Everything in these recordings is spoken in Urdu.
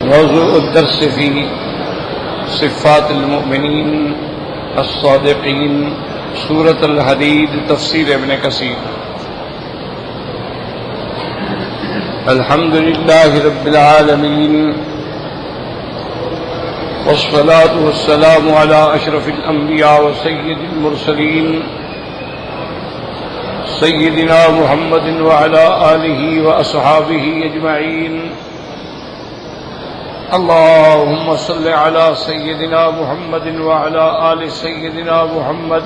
موضوع الدرس في صفات المؤمنين الصادقين سورة الحديد تفسير ابن كثير. الحمد لله رب العالمين والصلاة والسلام على أشرف الأنبياء وسيد المرسلين سيدنا محمد وعلى آله وأصحابه أجمعين. اللهم صل على سيدنا محمد وعلى آل سيدنا محمد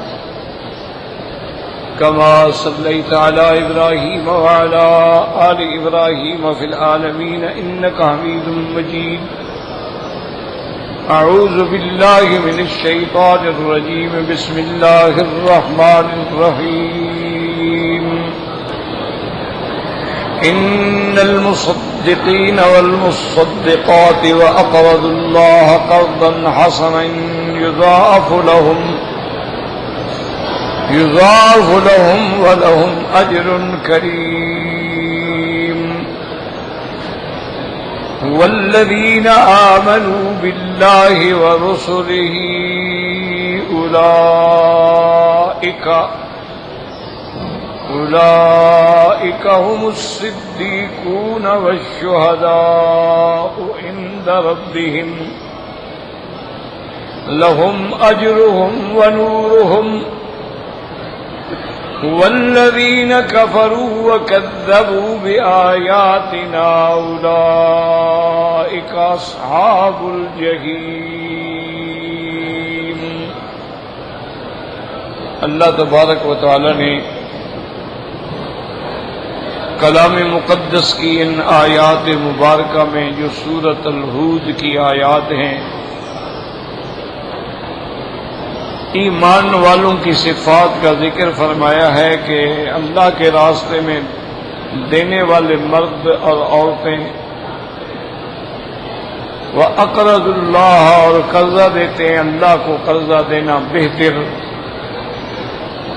كما صليت على إبراهيم وعلى آل إبراهيم في العالمين إنك حميد مجيد. أعوذ بالله من الشيطان الرجيم. بسم الله الرحمن الرحيم. إن المصدقين والمصدقات وأقرضوا الله قرضا حسنا يضاعف لهم ولهم أجر كريم. والذين آمنوا بالله ورسله أولئك هم الصديقون والشهداء عند ربهم لهم أجرهم ونورهم. والذين كفروا وكذبوا بآياتنا أولئك أصحاب الجحيم. اللہ تبارک و تعالی نے کلام مقدس کی ان آیات مبارکہ میں جو سورۃ الہود کی آیات ہیں ایمان والوں کی صفات کا ذکر فرمایا ہے کہ اللہ کے راستے میں دینے والے مرد اور عورتیں وَأَقْرَضُوا اللَّهَ اور قرضہ دیتے ہیں اللہ کو قرضہ دینا بہتر،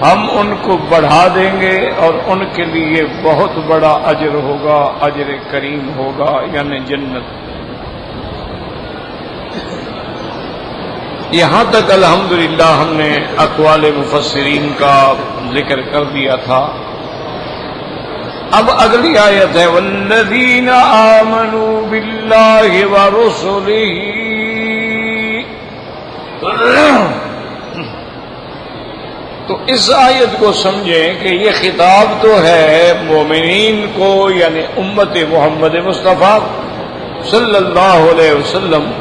ہم ان کو بڑھا دیں گے اور ان کے لیے بہت بڑا اجر ہوگا، اجر کریم ہوگا یعنی جنت۔ یہاں تک الحمدللہ ہم نے اقوال مفسرین کا ذکر کر دیا تھا۔ اب اگلی آیت ہے والذین آمنوا باللہ ورسلہ۔ تو اس آیت کو سمجھیں کہ یہ خطاب تو ہے مومنین کو یعنی امت محمد مصطفیٰ صلی اللہ علیہ وسلم۔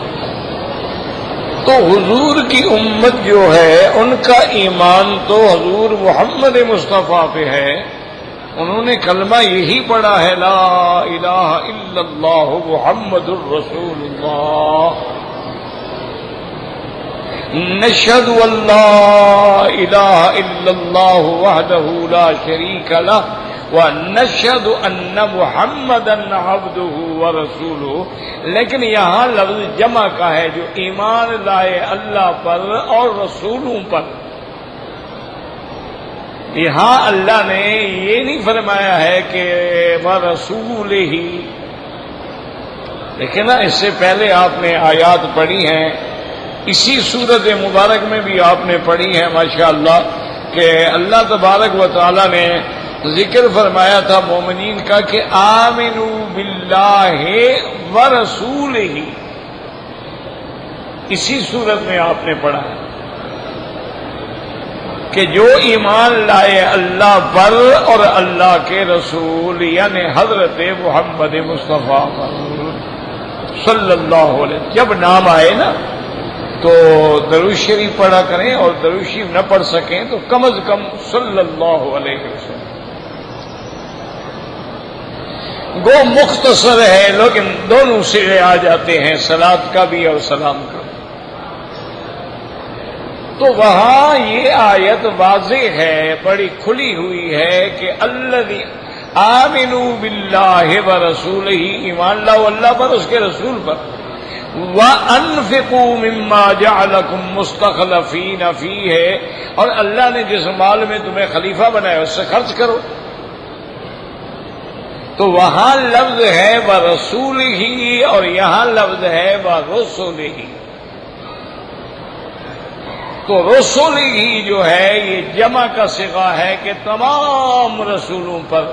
تو حضور کی امت جو ہے ان کا ایمان تو حضور محمد مصطفیٰ پہ ہے، انہوں نے کلمہ یہی پڑھا ہے لا الہ الا اللہ محمد الرسول اللہ، نشہد ان لا الہ الا اللہ وحدہ لا شریک لہ وَنَشْهَدُ أَنَّ مُحَمَّدًا عَبْدُهُ وَرَسُولُهُ۔ لیکن یہاں لفظ جمع کا ہے جو ایمان لائے اللہ پر اور رسولوں پر۔ یہاں اللہ نے یہ نہیں فرمایا ہے کہ وَرَسُولِهِ، لیکن اس سے پہلے آپ نے آیات پڑھی ہیں، اسی سورت مبارک میں بھی آپ نے پڑھی ہے ماشاءاللہ کہ اللہ تبارک و تعالی نے ذکر فرمایا تھا مومنین کا کہ آمنوا باللہ ورسولہ، اسی صورت میں آپ نے پڑھا ہے کہ جو ایمان لائے اللہ پر اور اللہ کے رسول یعنی حضرت محمد مصطفیٰ صلی اللہ علیہ وسلم، جب نام آئے نا تو درود شریف پڑھا کریں، اور درود شریف نہ پڑھ سکیں تو کم از کم صلی اللہ علیہ وسلم۔ گو مختصر ہے لیکن دونوں سرے آ جاتے ہیں، صلاۃ کا بھی اور سلام کا۔ تو وہاں یہ آیت واضح ہے، بڑی کھلی ہوئی ہے کہ الذی آمنوا باللہ ورسولہ، ایمان لاؤ اللہ پر اس کے رسول پر، وَأَنفِقُوا مِمَّا جَعَلَكُمْ مُسْتَخْلَفِينَ فِيهِ، اور اللہ نے جس مال میں تمہیں خلیفہ بنایا اس سے خرچ کرو۔ تو وہاں لفظ ہے ورسولہ اور یہاں لفظ ہے ورسلہ. تو رسولہ جو ہے یہ جمع کا صیغہ ہے کہ تمام رسولوں پر.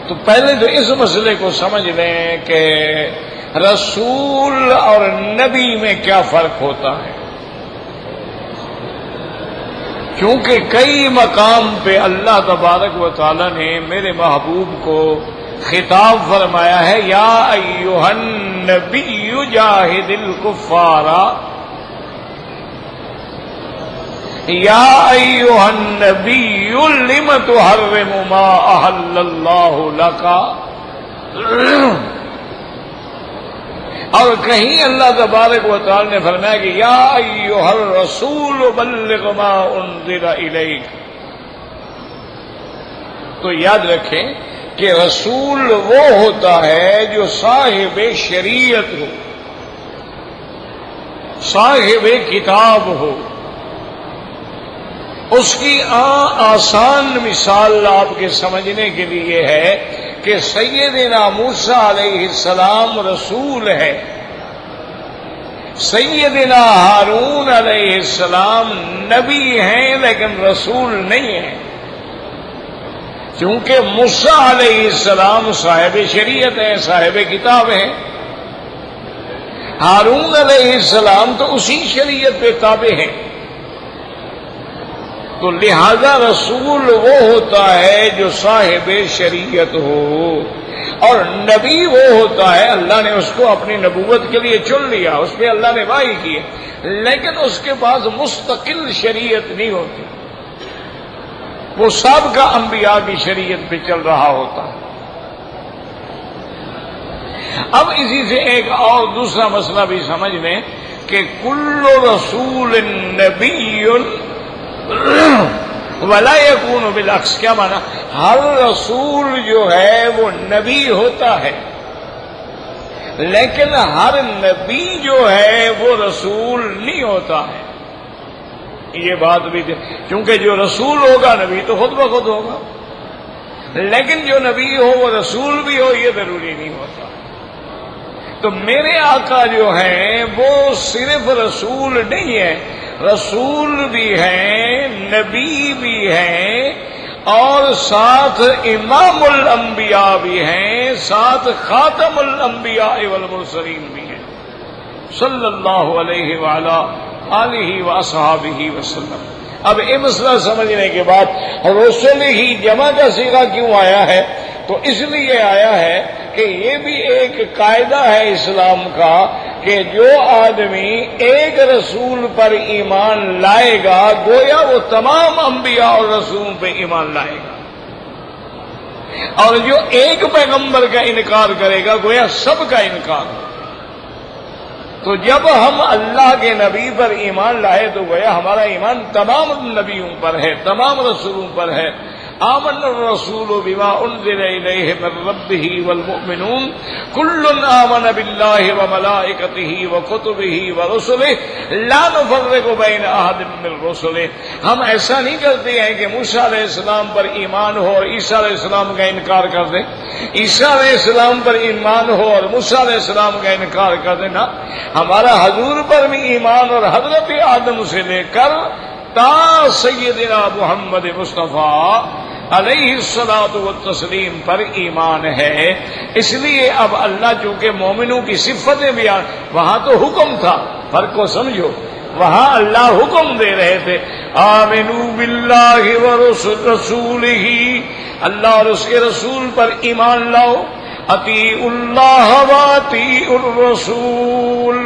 تو پہلے تو اس مسئلے کو سمجھ لیں کہ رسول اور نبی میں کیا فرق ہوتا ہے. کیونکہ کئی مقام پہ اللہ تبارک و تعالی نے میرے محبوب کو خطاب فرمایا ہے یا ایھا النبی جاہد الکفار یا ایھا النبی لم تحرم ما احل اللہ لک. اور کہیں اللہ تبارک و تعالی نے فرمایا کہ یا ایھا الرسول بلغ ما انزل الیک. تو یاد رکھیں کہ رسول وہ ہوتا ہے جو صاحب شریعت ہو، صاحب کتاب ہو. اس کی آسان مثال آپ کے سمجھنے کے لیے ہے کہ سیدنا موسیٰ علیہ السلام رسول ہے، سیدنا ہارون علیہ السلام نبی ہیں لیکن رسول نہیں ہیں. چونکہ موسیٰ علیہ السلام صاحب شریعت ہیں، صاحب کتاب ہیں. ہارون علیہ السلام تو اسی شریعت پہ تابع ہیں. تو لہذا رسول وہ ہوتا ہے جو صاحب شریعت ہو، اور نبی وہ ہوتا ہے اللہ نے اس کو اپنی نبوت کے لیے چن لیا، اس پہ اللہ نے وحی کی، لیکن اس کے پاس مستقل شریعت نہیں ہوتی، وہ سابقہ انبیاء کی شریعت پہ چل رہا ہوتا ہے. اب اسی سے ایک اور دوسرا مسئلہ بھی سمجھ لیں کہ کل رسول نبی ولا یکون بالعکس. کیا مانا؟ ہر رسول جو ہے وہ نبی ہوتا ہے لیکن ہر نبی جو ہے وہ رسول نہیں ہوتا ہے. یہ بات بھی کیونکہ جو رسول ہوگا نبی تو خود بخود ہوگا، لیکن جو نبی ہو وہ رسول بھی ہو یہ ضروری نہیں ہوتا. تو میرے آقا جو ہیں وہ صرف رسول نہیں ہے، رسول بھی ہیں، نبی بھی ہیں، اور ساتھ امام الانبیاء بھی ہیں، ساتھ خاتم الانبیاء والمرسلین بھی ہیں صلی اللہ علیہ وعلا آلہ واصحابہ وسلم. اب یہ مسئلہ سمجھنے کے بعد رسول ہی جمع کا صیغہ کیوں آیا ہے؟ تو اس لیے آیا ہے کہ یہ بھی ایک قاعدہ ہے اسلام کا کہ جو آدمی ایک رسول پر ایمان لائے گا گویا وہ تمام انبیاء اور رسولوں پہ ایمان لائے گا، اور جو ایک پیغمبر کا انکار کرے گا گویا سب کا انکار ہوگا. تو جب ہم اللہ کے نبی پر ایمان لائے تو گویا ہمارا ایمان تمام نبیوں پر ہے، تمام رسولوں پر ہے. آمن الرسول بما انزل الیہ من ربہ والمؤمنون کل آمن باللہ وملائکتہ وکتبہ ورسلہ لا نفرق بین احد من رسلہ. ہم ایسا نہیں کرتے ہیں کہ موسیٰ علیہ السلام پر ایمان ہو اور عیسیٰ علیہ السلام کا انکار کر دیں، عیسیٰ علیہ السلام پر ایمان ہو اور موسیٰ علیہ السلام کا انکار کر دیں. نا، ہمارا حضور پر بھی ایمان اور حضرت آدم سے لے کر تا سیدنا محمد مصطفیٰ علیہ الصلاۃ والتسلیم پر ایمان ہے. اس لیے اب اللہ چونکہ مومنوں کی صفتیں بیان، وہاں تو حکم تھا، فرق کو سمجھو، وہاں اللہ حکم دے رہے تھے آمنوا باللہ ورسولہ، اللہ اور اس کے رسول پر ایمان لاؤ. اطیعوا اللہ واطیعوا الرسول،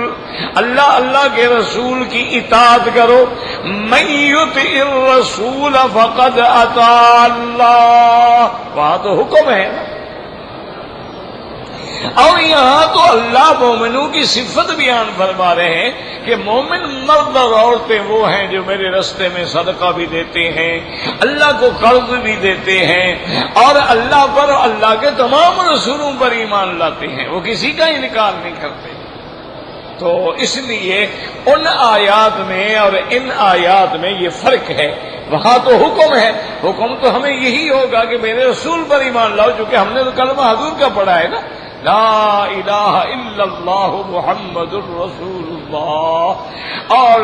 اللہ کے رسول کی اطاعت کرو. من یطع الرسول فقد اطاع اللہ، وہاں تو حکم ہے. اور یہاں تو اللہ مومنوں کی صفت بیان فرما رہے ہیں کہ مومن مرد اور عورتیں وہ ہیں جو میرے رستے میں صدقہ بھی دیتے ہیں، اللہ کو قرض بھی دیتے ہیں، اور اللہ پر اللہ کے تمام رسولوں پر ایمان لاتے ہیں، وہ کسی کا انکار نہیں کرتے. تو اس لیے ان آیات میں اور ان آیات میں یہ فرق ہے وہاں تو حکم ہے، حکم تو ہمیں یہی ہوگا کہ میرے رسول پر ایمان لاؤ، چونکہ ہم نے تو کلمہ حضور کا پڑھا ہے نا، لا الہ الا اللہ محمد الرسول اللہ۔ اور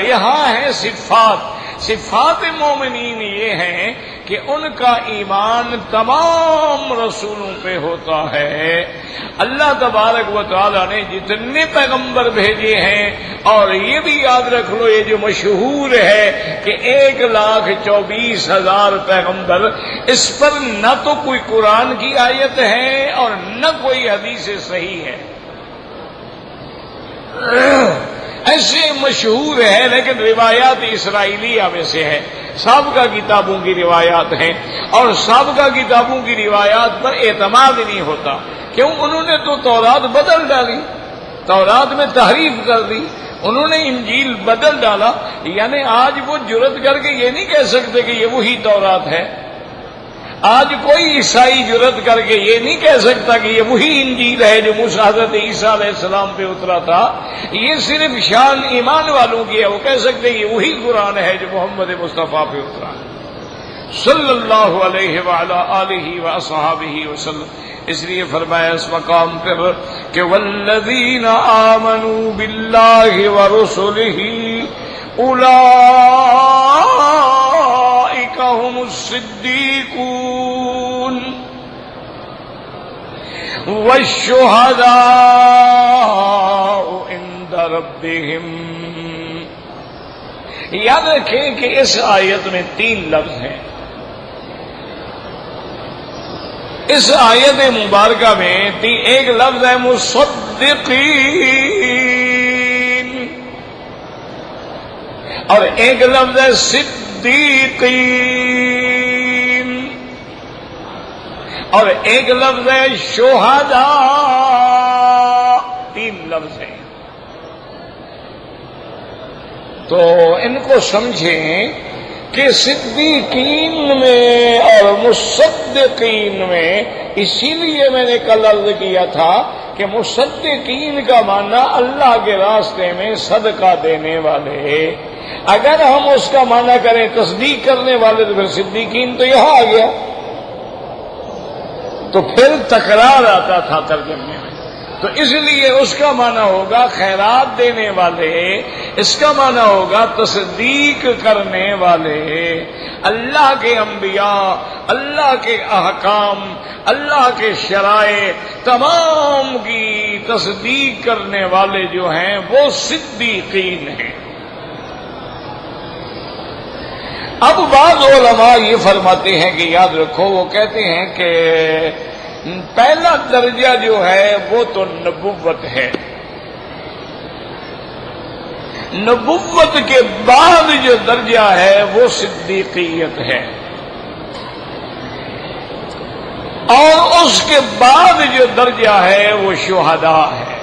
یہاں ہے صفات، صفات مومنین یہ ہیں کہ ان کا ایمان تمام رسولوں پہ ہوتا ہے۔ اللہ تبارک و تعالی نے جتنے پیغمبر بھیجے ہیں، اور یہ بھی یاد رکھ لو، یہ جو مشہور ہے کہ 1,24,000 پیغمبر، اس پر نہ تو کوئی قرآن کی آیت ہے اور نہ کوئی حدیث صحیح ہے، ایسے مشہور ہے، لیکن روایات اسرائیلیہ میں سے ہے، سابقہ کتابوں کی روایات ہیں، اور سابقہ کتابوں کی روایات پر اعتماد نہیں ہوتا، کیوں؟ انہوں نے تو تورات بدل ڈالی، تورات میں تحریف کر دی، انہوں نے انجیل بدل ڈالا، یعنی آج وہ جرأت کر کے یہ نہیں کہہ سکتے کہ یہ وہی تورات ہے، آج کوئی عیسائی جرأت کر کے یہ نہیں کہہ سکتا کہ یہ وہی انجیل ہے جو موسیٰ حضرت عیسیٰ علیہ السلام پہ اترا تھا، یہ صرف شان ایمان والوں کی ہے، وہ کہہ سکتے ہیں یہ وہی قرآن ہے جو محمد مصطفیٰ پہ اترا صلی اللہ علیہ وعلی آلہ واصحابہ وسلم۔ اس لیے فرمایا اس مقام پر کہ والذین آمنوا باللہ ورسلہ اولئک هم الصدیقون والشہداء عند ربہم۔ یاد رکھیں کہ اس آیت میں 3 لفظ ہیں، اس آیت مبارکہ میں ایک لفظ ہے مصدقین، اور ایک لفظ ہے صدیقین، اور ایک لفظ ہے شہداء، 3 لفظ ہیں۔ تو ان کو سمجھیں کہ صدیقین میں اور مصدقین میں، اسی لیے میں نے کل عرض کیا تھا کہ مصدقین کا معنی اللہ کے راستے میں صدقہ دینے والے، اگر ہم اس کا معنی کریں تصدیق کرنے والے تو پھر صدیقین تو یہاں آ گیا، تو پھر تکرار آتا تھا ترجمے میں، تو اس لیے اس کا معنی ہوگا خیرات دینے والے، اس کا معنی ہوگا تصدیق کرنے والے، اللہ کے انبیاء، اللہ کے احکام، اللہ کے شرائع تمام کی تصدیق کرنے والے جو ہیں وہ صدیقین ہیں۔ اب بعض علماء یہ فرماتے ہیں کہ یاد رکھو، وہ کہتے ہیں کہ پہلا درجہ جو ہے وہ تو نبوت ہے، نبوت کے بعد جو درجہ ہے وہ صدیقیت ہے، اور اس کے بعد جو درجہ ہے وہ شہداء ہے،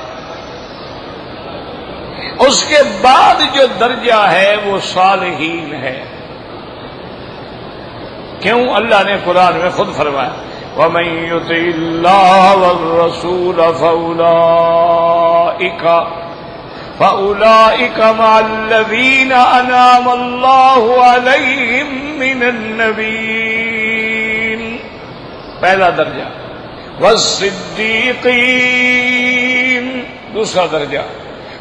اس کے بعد جو درجہ ہے وہ صالحین ہے۔ کیوں؟ اللہ نے قرآن میں خود فرمایا وَمَن يُطِعِ اللَّهَ وَالرَّسُولَ فَأُولَئِكَ مَعَ الَّذِينَ أَنْعَمَ اللَّهُ عَلَيْهِم مِّنَ النَّبِيِّينَ، پہلا درجہ، وَالصِّدِّيقِينَ دوسرا درجہ،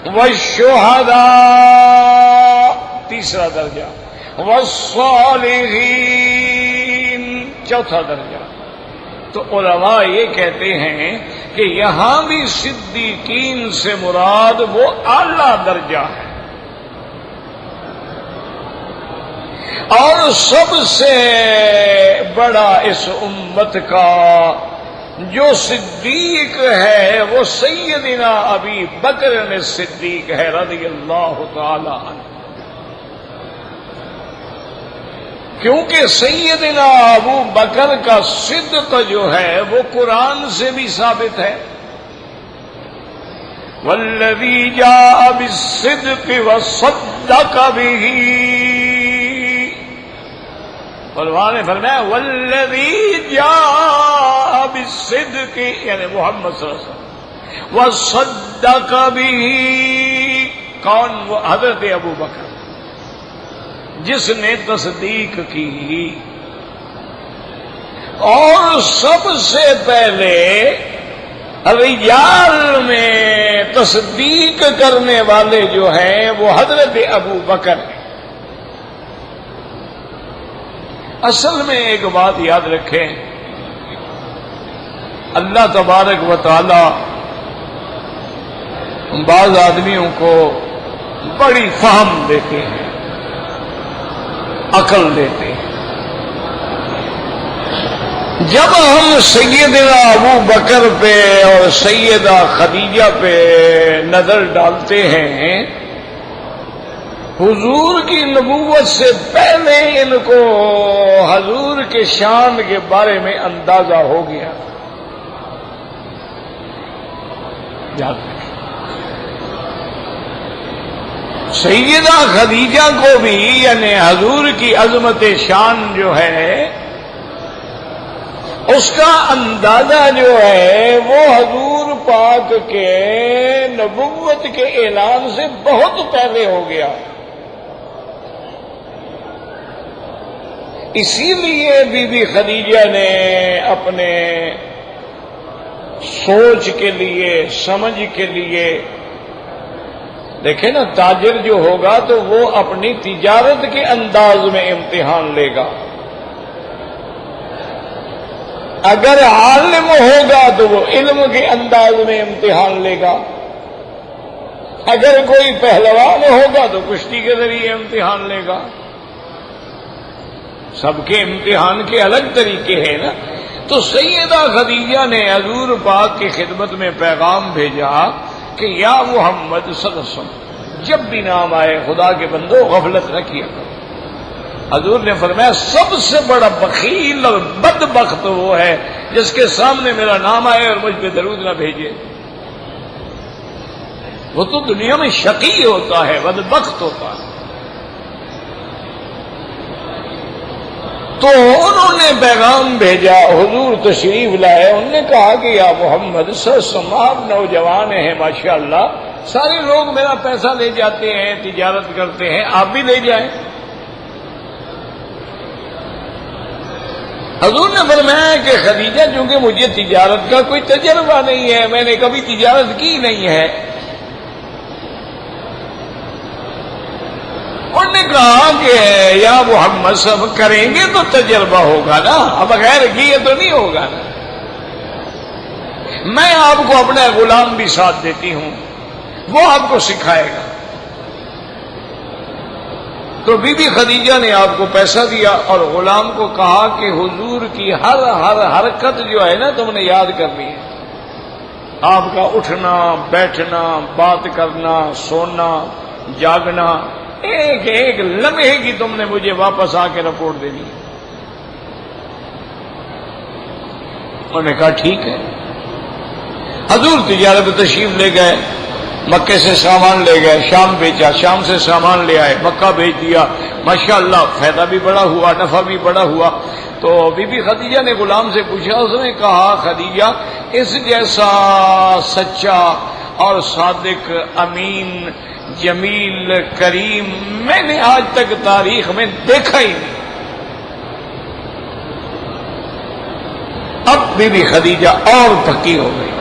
وَالشُّهَدَاء تیسرا درجہ، وَالصَّالِحِينَ چوتھا درجہ۔ تو علماء یہ کہتے ہیں کہ یہاں بھی صدیقین سے مراد وہ اعلیٰ درجہ ہے، اور سب سے بڑا اس امت کا جو صدیق ہے وہ سیدنا ابی بکر صدیق ہے رضی اللہ تعالی عنہ، کیونکہ سیدنا ابو بکر کا صدق جو ہے وہ قرآن سے بھی ثابت ہے، والذی جاء بالصدق وصدق به، قرآن نے فرمایا والذی جاء بالصدق یعنی محمد صلی اللہ علیہ وسلم، وصدق به کون؟ وہ حضرت ابو بکر، جس نے تصدیق کی، اور سب سے پہلے رجال میں تصدیق کرنے والے جو ہیں وہ حضرت ابو بکر ہیں۔ اصل میں ایک بات یاد رکھیں، اللہ تبارک و تعالی بعض آدمیوں کو بڑی فہم دیتے ہیں، عقل دیتے ہیں۔ جب ہم سیدنا ابو بکر پہ اور سیدہ خدیجہ پہ نظر ڈالتے ہیں، حضور کی نبوت سے پہلے ان کو حضور کے شان کے بارے میں اندازہ ہو گیا۔ یاد رکھیں، سیدہ خدیجہ کو بھی یعنی حضور کی عظمت شان جو ہے اس کا اندازہ جو ہے وہ حضور پاک کے نبوت کے اعلان سے بہت پہلے ہو گیا۔ اسی لیے بی بی خدیجہ نے اپنے سوچ کے لیے، سمجھ کے لیے، دیکھیں نا تاجر جو ہوگا تو وہ اپنی تجارت کے انداز میں امتحان لے گا، اگر عالم ہوگا تو وہ علم کے انداز میں امتحان لے گا، اگر کوئی پہلوان ہوگا تو کشتی کے ذریعے امتحان لے گا۔ سب کے امتحان کے الگ طریقے ہیں نا۔ تو سیدہ خدیجہ نے حضور پاک کی خدمت میں پیغام بھیجا کہ یا محمد صلی اللہ علیہ وسلم، جب بھی نام آئے خدا کے بندو غفلت نہ کیا کرو۔ حضور نے فرمایا سب سے بڑا بخیل اور بدبخت وہ ہے جس کے سامنے میرا نام آئے اور مجھ پہ درود نہ بھیجے۔ وہ تو دنیا میں شقی ہوتا ہے، بدبخت ہوتا ہے۔ تو انہوں نے پیغام بھیجا، حضور تشریف لائے، انہوں نے کہا کہ یا محمد صلی اللہ علیہ وسلم، آپ نوجوان ہیں ماشاءاللہ، سارے لوگ میرا پیسہ لے جاتے ہیں، تجارت کرتے ہیں، آپ بھی لے جائیں۔ حضور نے فرمایا کہ خدیجہ چونکہ مجھے تجارت کا کوئی تجربہ نہیں ہے، میں نے کبھی تجارت کی نہیں ہے، انہوں نے کہا کہ یا محمد سب کریں گے تو تجربہ ہوگا نا، اب بغیر کیے تو نہیں ہوگا نا۔ میں آپ کو اپنا غلام بھی ساتھ دیتی ہوں، وہ آپ کو سکھائے گا۔ تو بی بی خدیجہ نے آپ کو پیسہ دیا اور غلام کو کہا کہ حضور کی ہر حرکت جو ہے نا تم نے یاد کرنی ہے، آپ کا اٹھنا بیٹھنا، بات کرنا، سونا جاگنا، ایک ایک لمحے کی تم نے مجھے واپس آ کے رپورٹ دینی ہے۔ انہوں نے کہا ٹھیک ہے۔ حضور تجارت تشریف لے گئے، مکے سے سامان لے گئے، شام بیچا، شام سے سامان لے آئے، مکہ بیچ دیا، ماشاءاللہ فائدہ بھی بڑا ہوا، نفع بھی بڑا ہوا۔ تو بی بی خدیجہ نے غلام سے پوچھا، اس نے کہا خدیجہ اس جیسا سچا اور صادق، امین، جمیل، کریم میں نے آج تک تاریخ میں دیکھا ہی نہیں۔ اب بی بی خدیجہ اور پکی ہو گئی۔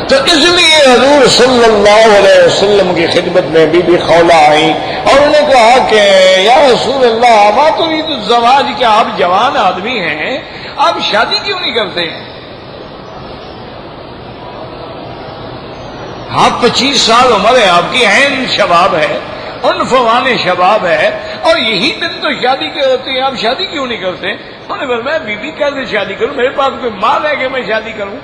تو اس لیے حضور صلی اللہ علیہ وسلم کی خدمت میں بی بی خولہ آئیں اور انہوں نے کہا کہ یا رسول اللہ ما تريد الزواج، کہ آپ جوان آدمی ہیں، آپ شادی کیوں نہیں کرتے ہیں؟ آپ 25 سال عمر ہے، آپ کی عین شباب ہے، عنفوان شباب ہے، اور یہی دن تو شادی کے ہوتے ہیں، آپ شادی کیوں نہیں کرتے؟ انہوں نے فرمایا بی بی کیسے شادی کروں، میرے پاس کوئی مال ہے کہ میں شادی کروں؟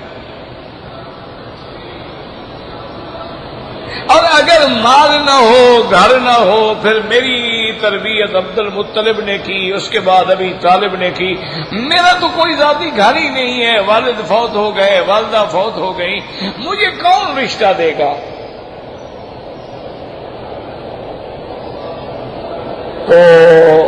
اور اگر مال نہ ہو، گھر نہ ہو، پھر میری تربیت عبد المطلب نے کی، اس کے بعد ابی طالب نے کی، میرا تو کوئی ذاتی گھر ہی نہیں ہے، والد فوت ہو گئے، والدہ فوت ہو گئی، مجھے کون رشتہ دے گا؟ تو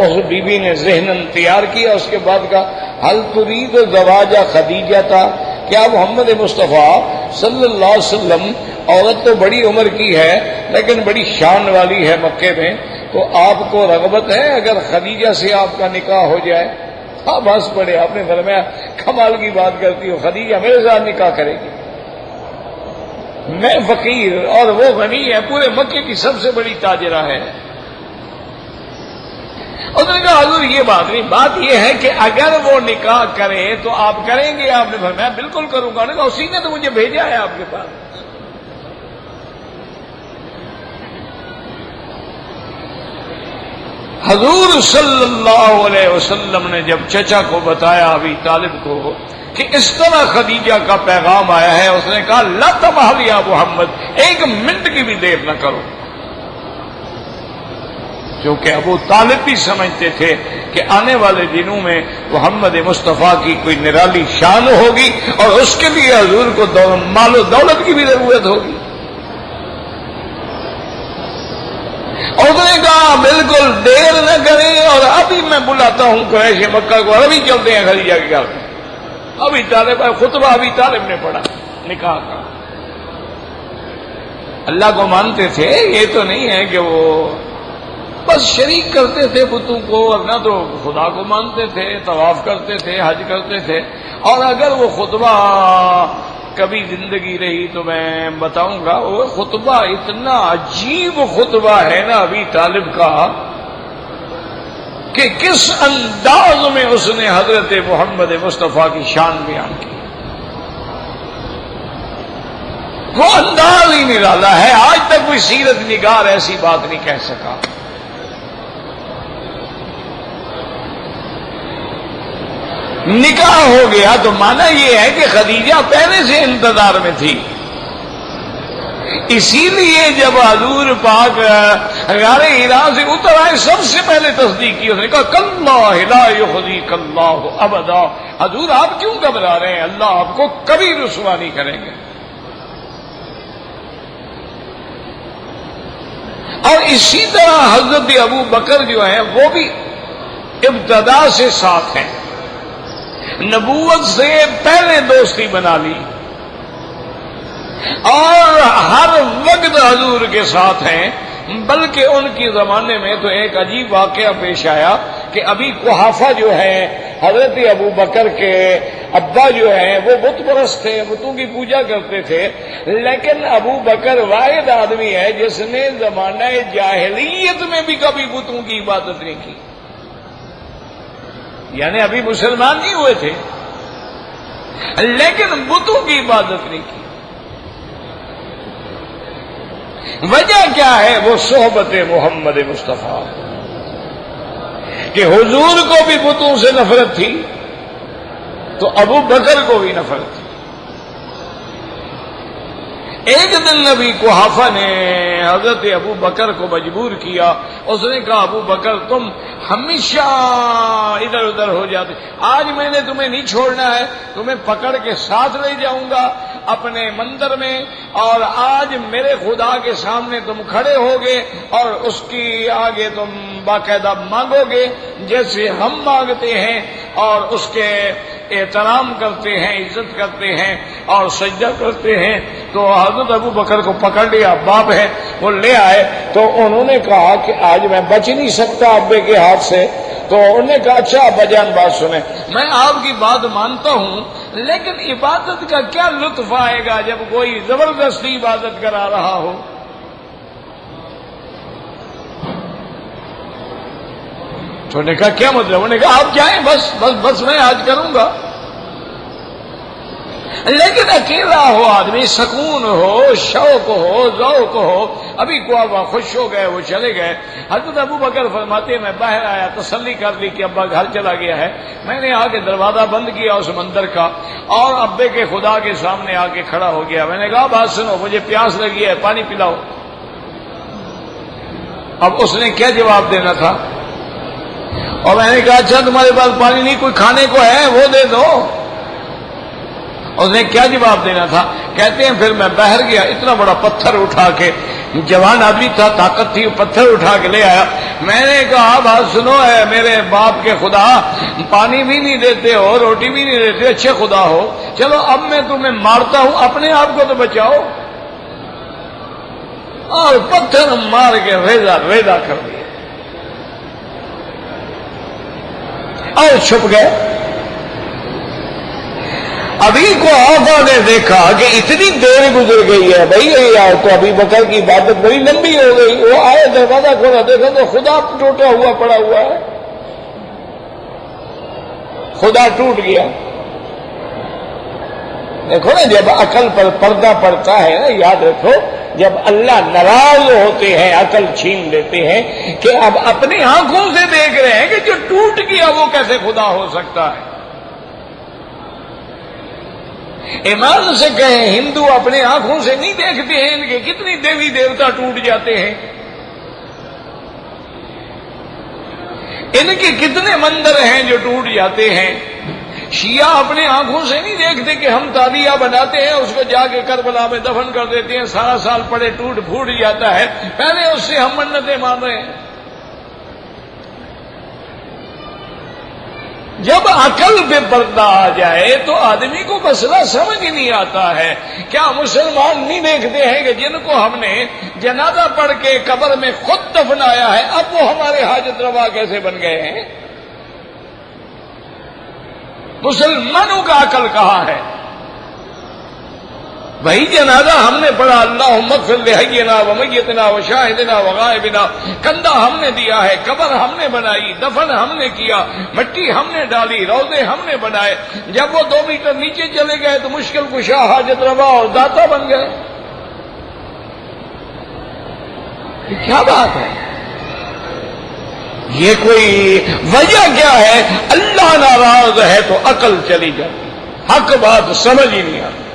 اس بی بی نے ذہناً تیار کیا، اس کے بعد کہا حل تريد زواج خدیجہ تھا، کیا محمد مصطفیٰ صلی اللہ علیہ وسلم، عورت تو بڑی عمر کی ہے لیکن بڑی شان والی ہے مکے میں، تو آپ کو رغبت ہے اگر خدیجہ سے آپ کا نکاح ہو جائے؟ آپ ہنس پڑے، آپ نے فرمایا کمال کی بات کرتی ہو، خدیجہ میرے ساتھ نکاح کرے گی؟ میں فقیر اور وہ غنی ہے، پورے مکے کی سب سے بڑی تاجرہ ہے۔ اس نے کہا حضور یہ بات نہیں، بات یہ ہے کہ اگر وہ نکاح کرے تو آپ کریں گے؟ آپ نے فرمایا بالکل کروں گا۔ نے کہا اسی نے تو مجھے بھیجا ہے آپ کے پاس۔ حضور صلی اللہ علیہ وسلم نے جب چچا کو بتایا ابی طالب کو کہ اس طرح خدیجہ کا پیغام آیا ہے، اس نے کہا لا تمہل یا محمد، ایک منٹ کی بھی دیر نہ کرو، کیونکہ ابو طالب بھی سمجھتے تھے کہ آنے والے دنوں میں محمد مصطفیٰ کی کوئی نرالی شان ہوگی اور اس کے لیے حضور کو مال و دولت کی بھی ضرورت ہوگی۔ اور اس نے کہا بالکل دیر نہ کریں، اور ابھی میں بلاتا ہوں قریش مکہ کو، ابھی چلتے ہیں خدیجہ کے گھر میں۔ ابھی طالب خطبہ ابھی طالب نے پڑھا نکاح کا۔ اللہ کو مانتے تھے، یہ تو نہیں ہے کہ وہ بس شریک کرتے تھے بتوں کو، ورنہ تو خدا کو مانتے تھے، طواف کرتے تھے، حج کرتے تھے۔ اور اگر وہ خطبہ کبھی زندگی رہی تو میں بتاؤں گا، وہ خطبہ اتنا عجیب خطبہ ہے نا ابی طالب کا، کہ کس انداز میں اس نے حضرت محمد مصطفیٰ کی شان بیان کی، وہ انداز ہی نرالا ہے۔ آج تک کوئی سیرت نگار ایسی بات نہیں کہہ سکا۔ نکاح ہو گیا تو مانا یہ ہے کہ خدیجہ پہلے سے انتظار میں تھی، اسی لیے جب حضور پاک غار حرا سے اتر آئے سب سے پہلے تصدیق کی، اس نے کہا کاللہ لا یخزیک اللہ ابدا، حضور آپ کیوں گھبرا رہے ہیں، اللہ آپ کو کبھی رسوا نہیں کریں گے۔ اور اسی طرح حضرت ابو بکر جو ہیں وہ بھی ابتدا سے ساتھ ہیں، نبوت سے پہلے دوستی بنا لی اور ہر وقت حضور کے ساتھ ہیں۔ بلکہ ان کی زمانے میں تو ایک عجیب واقعہ پیش آیا کہ ابھی قحافہ جو ہے حضرت ابو بکر کے ابا جو ہیں وہ بت پرست تھے، بتوں کی پوجا کرتے تھے، لیکن ابو بکر واحد آدمی ہے جس نے زمانہ جاہلیت میں بھی کبھی بتوں کی عبادت نہیں کی، یعنی ابھی مسلمان نہیں ہوئے تھے لیکن بتوں کی عبادت نہیں کی۔ وجہ کیا ہے؟ وہ صحبت محمد مصطفیٰ، کہ حضور کو بھی بتوں سے نفرت تھی تو ابو بکر کو بھی نفرت تھی۔ ایک دن نبی قحافہ نے حضرت ابو بکر کو مجبور کیا، اس نے کہا ابو بکر تم ہمیشہ ادھر ادھر ہو جاتے، آج میں نے تمہیں نہیں چھوڑنا ہے، تمہیں پکڑ کے ساتھ لے جاؤں گا اپنے مندر میں، اور آج میرے خدا کے سامنے تم کھڑے ہوگے اور اس کی آگے تم باقاعدہ مانگو گے جیسے ہم مانگتے ہیں، اور اس کے احترام کرتے ہیں، عزت کرتے ہیں اور سجدہ کرتے ہیں۔ تو حضرت ابو بکر کو پکڑ لیا، باپ ہے وہ لے آئے، تو انہوں نے کہا کہ آج میں بچ نہیں سکتا ابے کے ہاتھ سے، تو انہوں نے کہا اچھا ابا جان بات سنیں، میں آپ کی بات مانتا ہوں لیکن عبادت کا کیا لطف آئے گا جب کوئی زبردستی عبادت کرا رہا ہو۔ تو نے کہا کیا مطلب؟ انہوں نے کہا آپ جائیں، بس میں آج کروں گا، لیکن اکیلا ہو آدمی، سکون ہو، شوق ہو، ذوق ہو۔ ابھی کو خوش ہو گئے، وہ چلے گئے۔ حضرت ابو بکر فرماتے ہیں میں باہر آیا، تسلی کر لی کہ ابا گھر چلا گیا ہے، میں نے آ کے دروازہ بند کیا اس مندر کا اور ابے کے خدا کے سامنے آ کے کھڑا ہو گیا۔ میں نے کہا بات سنو، مجھے پیاس لگی ہے، پانی پلاؤ۔ اب اس نے کیا جواب دینا تھا؟ اور میں نے کہا اچھا تمہارے پاس پانی نہیں، کوئی کھانے کو ہے وہ دے دو۔ اس نے کیا جواب دینا تھا؟ کہتے ہیں پھر میں باہر گیا، اتنا بڑا پتھر اٹھا کے، جوان آدمی تھا، طاقت تھی، پتھر اٹھا کے لے آیا۔ میں نے کہا بات سنو، ہے میرے باپ کے خدا، پانی بھی نہیں دیتے ہو، روٹی بھی نہیں دیتے، اچھے خدا ہو، چلو اب میں تمہیں مارتا ہوں، اپنے آپ کو تو بچاؤ۔ اور پتھر مار کے ریزہ ریزہ کر دیا۔ اور چھپ گئے. ابھی کو آقا نے دیکھا کہ اتنی دیر گزر گئی ہے بھائی یار تو ابھی بکر کی عبادت بڑی لمبی ہو گئی. وہ آئے دروازہ کھولا دیکھا تو خدا ٹوٹا ہوا پڑا ہوا ہے. خدا ٹوٹ گیا. دیکھو نا جب عقل پر پردہ پڑتا ہے نا یاد رکھو جب اللہ ناراض ہوتے ہیں عقل چھین لیتے ہیں کہ اب اپنی آنکھوں سے دیکھ رہے ہیں کہ جو ٹوٹ گیا وہ کیسے خدا ہو سکتا ہے. ایمان سے کہیں ہندو اپنے آنکھوں سے نہیں دیکھتے ہیں ان کے کتنی دیوی دیوتا ٹوٹ جاتے ہیں, ان کے کتنے مندر ہیں جو ٹوٹ جاتے ہیں. شیعہ اپنے آنکھوں سے نہیں دیکھتے کہ ہم تعبیہ بناتے ہیں اس کو جا کے کربلا میں دفن کر دیتے ہیں, سارا سال پڑے ٹوٹ پھوٹ جاتا ہے, پہلے اس سے ہم منتیں مان رہے ہیں. جب عقل پہ پردہ آ جائے تو آدمی کو مسئلہ سمجھ ہی نہیں آتا ہے. کیا مسلمان نہیں دیکھتے ہیں کہ جن کو ہم نے جنازہ پڑھ کے قبر میں خود دفنایا ہے اب وہ ہمارے حاجت روا کیسے بن گئے ہیں؟ مسلمانوں کا عقل کہاں ہے؟ وہی جنازہ ہم نے پڑھا اللہم اغفر لحینا ومیتنا وشاہدنا وغائبنا, کندھا ہم نے دیا ہے, قبر ہم نے بنائی, دفن ہم نے کیا, مٹی ہم نے ڈالی, روضے ہم نے بنائے. جب وہ 2 میٹر نیچے چلے گئے تو مشکل کشا حاجت روا اور داتا بن گئے. یہ کیا بات ہے؟ یہ کوئی وجہ کیا ہے؟ اللہ ناراض ہے تو عقل چلی جاتی, حق بات سمجھ ہی نہیں آتی.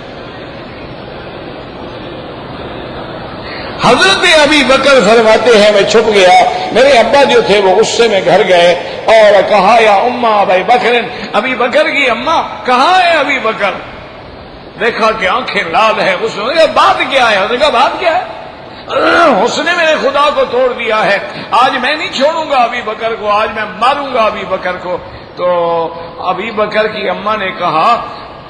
حضرت ابی بکر فرماتے ہیں میں چھپ گیا, میرے ابا جو تھے وہ غصے میں گھر گئے اور کہا یا اماں ابی بکر, ابی بکر کی اماں کہاں ہے ابی بکر؟ دیکھا کہ آنکھیں لال ہے. اس نے بات کیا ہے؟ اس نے کہا بات کیا ہے؟ اس نے میرے خدا کو توڑ دیا ہے, آج میں نہیں چھوڑوں گا ابی بکر کو, آج میں ماروں گا ابی بکر کو. تو ابی بکر کی اماں نے کہا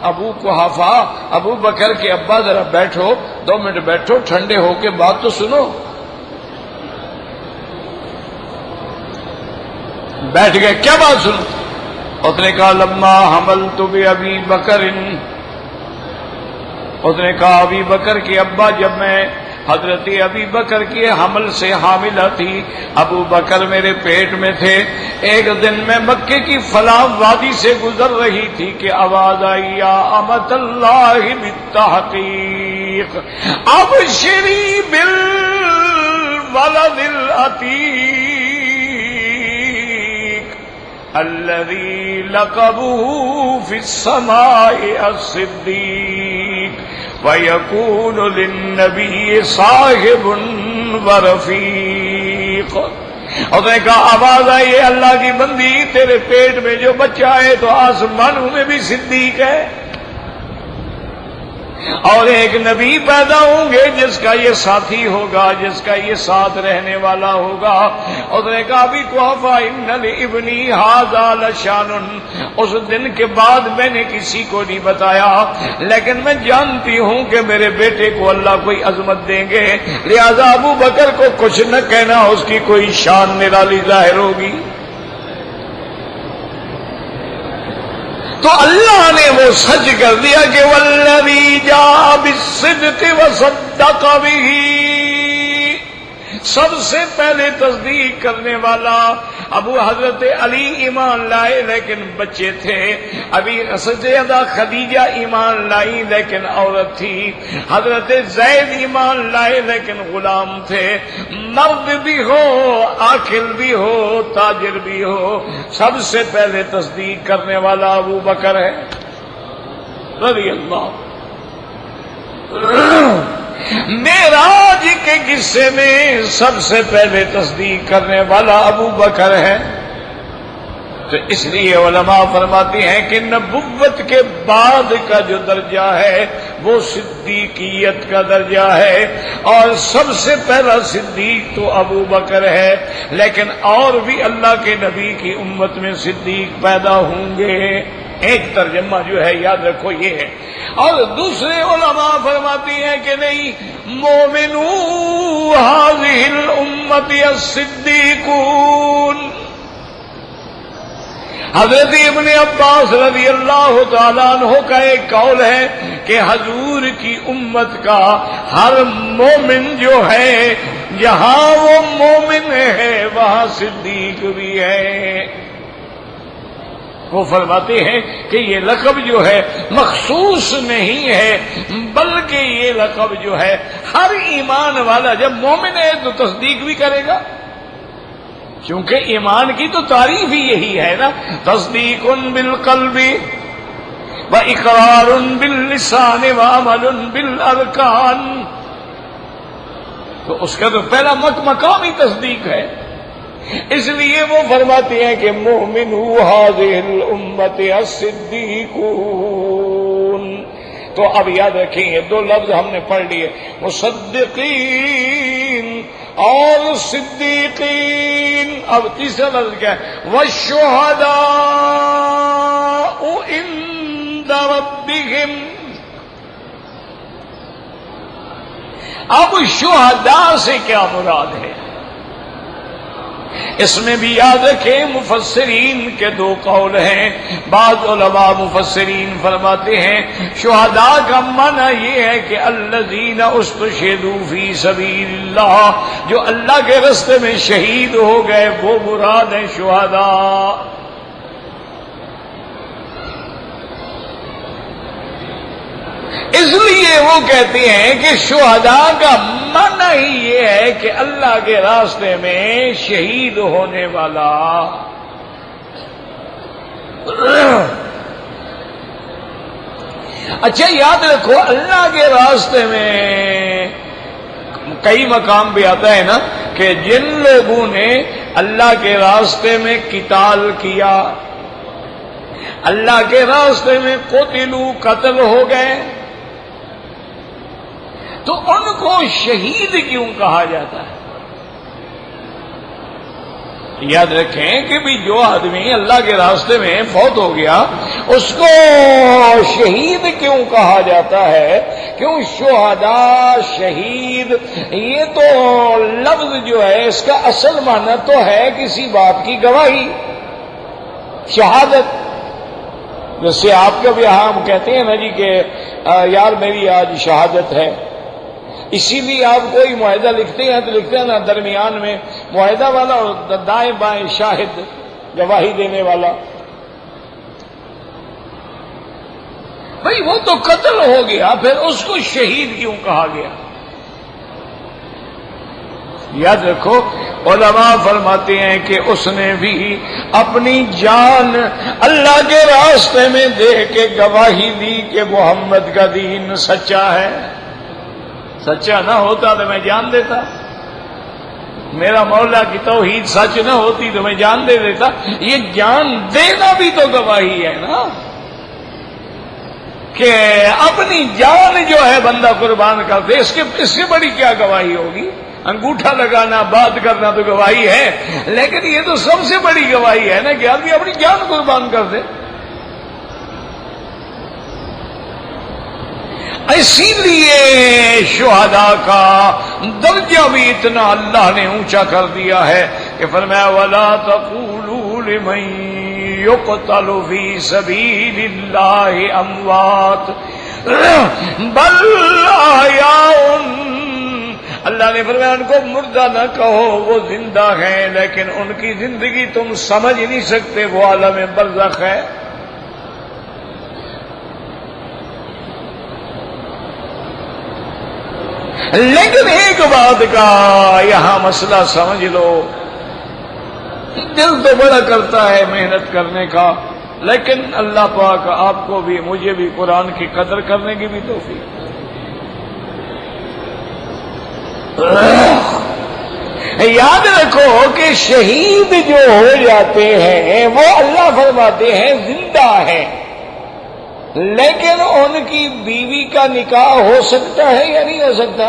ابو قحافہ, ابو بکر کے ابا ذرا بیٹھو, 2 منٹ بیٹھو, ٹھنڈے ہو کے بات تو سنو. بیٹھ گئے, کیا بات سنو؟ اس نے کہا لما حملت بابی بکر, اس نے کہا ابی بکر کے ابا جب میں حضرت ابی بکر کے حمل سے حاملہ تھی, ابو بکر میرے پیٹ میں تھے. ایک دن میں مکے کی فلاں وادی سے گزر رہی تھی کہ آواز آئی یا امت اللہ بالتحقیق ابشری بالولد العتیق الذی لقبه فی السماء الصدیق وَيَكُونُ لِلنَّبِيِّ صَاحِبٌ وَرَفِيقٌ. اور نے کہا آواز آئی ہے اللہ کی بندی تیرے پیٹ میں جو بچہ ہے تو آسمانوں میں بھی صدیق ہے, اور ایک نبی پیدا ہوں گے جس کا یہ ساتھی ہوگا, جس کا یہ ساتھ رہنے والا ہوگا. اور نے کہا ابھی قحافہ ان لابنی ھذا لشان, اس دن کے بعد میں نے کسی کو نہیں بتایا, لیکن میں جانتی ہوں کہ میرے بیٹے کو اللہ کوئی عظمت دیں گے, لہذا ابو بکر کو کچھ نہ کہنا, اس کی کوئی شان نرالی ظاہر ہوگی. تو اللہ نے وہ سچ کر دیا کہ والذی جاء بالصدق وصدق بہ, سب سے پہلے تصدیق کرنے والا ابو حضرت علی ایمان لائے لیکن بچے تھے, ابھی سیدہ خدیجہ ایمان لائی لیکن عورت تھی, حضرت زید ایمان لائے لیکن غلام تھے. مرد بھی ہو, عاقل بھی ہو, تاجر بھی ہو, سب سے پہلے تصدیق کرنے والا ابو بکر ہے رضی اللہ. معراج کے قصے میں سب سے پہلے تصدیق کرنے والا ابو بکر ہے. تو اس لیے علماء فرماتے ہیں کہ نبوت کے بعد کا جو درجہ ہے وہ صدیقیت کا درجہ ہے, اور سب سے پہلا صدیق تو ابو بکر ہے, لیکن اور بھی اللہ کے نبی کی امت میں صدیق پیدا ہوں گے. ایک ترجمہ جو ہے یاد رکھو یہ ہے. اور دوسرے علماء فرماتی ہیں کہ نہیں, مومنو هذه الامت الصدیقون, حضرت ابن عباس رضی اللہ تعالیٰ عنہ کا ایک قول ہے کہ حضور کی امت کا ہر مومن جو ہے، جہاں وہ مومن ہے وہاں صدیق بھی ہے۔ وہ فرماتے ہیں کہ یہ لقب جو ہے مخصوص نہیں ہے، بلکہ یہ لقب جو ہے ہر ایمان والا جب مومن ہے تو تصدیق بھی کرے گا، کیونکہ ایمان کی تو تعریف ہی یہی ہے نا، تصدیق بالقلب و اقرار باللسان و عمل بالارکان، تو اس کا تو پہلا مقام ہی تصدیق ہے۔ اس لیے وہ فرماتے ہیں کہ مومن هذه الامت الصدیقون۔ تو اب یاد رکھیں یہ دو لفظ ہم نے پڑھ لیے، مصدقین اور صدیقین۔ اب تیسرا لفظ کیا ہے؟ والشہداء عند ربهم۔ اب شہداء سے کیا مراد ہے؟ اس میں بھی یاد رکھیں مفسرین کے دو قول ہیں۔ بعض علماء مفسرین فرماتے ہیں شہداء کا معنی یہ ہے کہ الذین استشہدوا فی سبیل اللہ، جو اللہ کے راستے میں شہید ہو گئے وہ مراد ہیں شہداء۔ اس لیے وہ کہتے ہیں کہ شہداء کا معنی ہی یہ ہے کہ اللہ کے راستے میں شہید ہونے والا۔ اچھا یاد رکھو اللہ کے راستے میں کئی مقام بھی آتا ہے نا کہ جن لوگوں نے اللہ کے راستے میں قتال کیا، اللہ کے راستے میں قتل ہو گئے، تو ان کو شہید کیوں کہا جاتا ہے؟ یاد رکھیں کہ بھی جو آدمی اللہ کے راستے میں فوت ہو گیا اس کو شہید کیوں کہا جاتا ہے؟ کیوں شہداء شہید، یہ تو لفظ جو ہے اس کا اصل معنی تو ہے کسی بات کی گواہی، شہادت۔ جیسے آپ کا بھی ہم کہتے ہیں نا جی کہ یار میری آج شہادت ہے، اسی لیے آپ کوئی معاہدہ لکھتے ہیں تو لکھتے ہیں نا درمیان میں معاہدہ والا اور دائیں بائیں شاہد گواہی دینے والا۔ بھئی وہ تو قتل ہو گیا، پھر اس کو شہید کیوں کہا گیا؟ یاد رکھو علماء فرماتے ہیں کہ اس نے بھی اپنی جان اللہ کے راستے میں دے کے گواہی دی کہ محمد کا دین سچا ہے۔ سچا نہ ہوتا تو میں جان دیتا، میرا مولا کی توحید سچ نہ ہوتی تو میں جان دے دیتا۔ یہ جان دینا بھی تو گواہی ہے نا، کہ اپنی جان جو ہے بندہ قربان کر دے، اس سے بڑی کیا گواہی ہوگی؟ انگوٹھا لگانا بات کرنا تو گواہی ہے، لیکن یہ تو سب سے بڑی گواہی ہے نا کہ آدمی اپنی جان قربان کر دے۔ اسی لیے شہداء کا درجہ بھی اتنا اللہ نے اونچا کر دیا ہے کہ فرمایا وَلَا تَقُولُوا لِمَن يُقْتَلُ فِي سَبِيلِ اللَّهِ أَمْوَاتٌ بَلْ أَحْيَاءٌ۔ اللہ نے فرمایا ان کو مردہ نہ کہو، وہ زندہ ہیں، لیکن ان کی زندگی تم سمجھ نہیں سکتے، وہ عالم برزخ ہے۔ لیکن ایک بات کا یہاں مسئلہ سمجھ لو، دل تو بڑا کرتا ہے محنت کرنے کا، لیکن اللہ پاک آپ کو بھی مجھے بھی قرآن کی قدر کرنے کی بھی توفیق۔ یاد رکھو کہ شہید جو ہو جاتے ہیں وہ اللہ فرماتے ہیں زندہ ہیں، لیکن ان کی بیوی کا نکاح ہو سکتا ہے یا نہیں ہو سکتا؟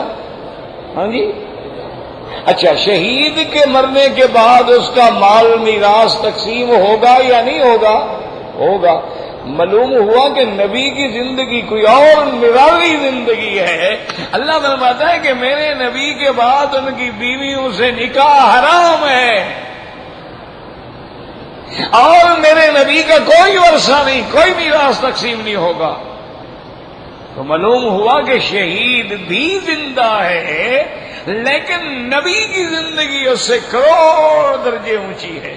ہاں جی، اچھا شہید کے مرنے کے بعد اس کا مال میراث تقسیم ہوگا یا نہیں ہوگا؟ ہوگا۔ معلوم ہوا کہ نبی کی زندگی کوئی اور نرالی زندگی ہے۔ اللہ فرماتا ہے کہ میرے نبی کے بعد ان کی بیویوں سے نکاح حرام ہے۔ اور میرے نبی کا کوئی ورثہ نہیں، کوئی میراث تقسیم نہیں ہوگا۔ تو معلوم ہوا کہ شہید بھی زندہ ہے، لیکن نبی کی زندگی اس سے کروڑ درجے اونچی ہے،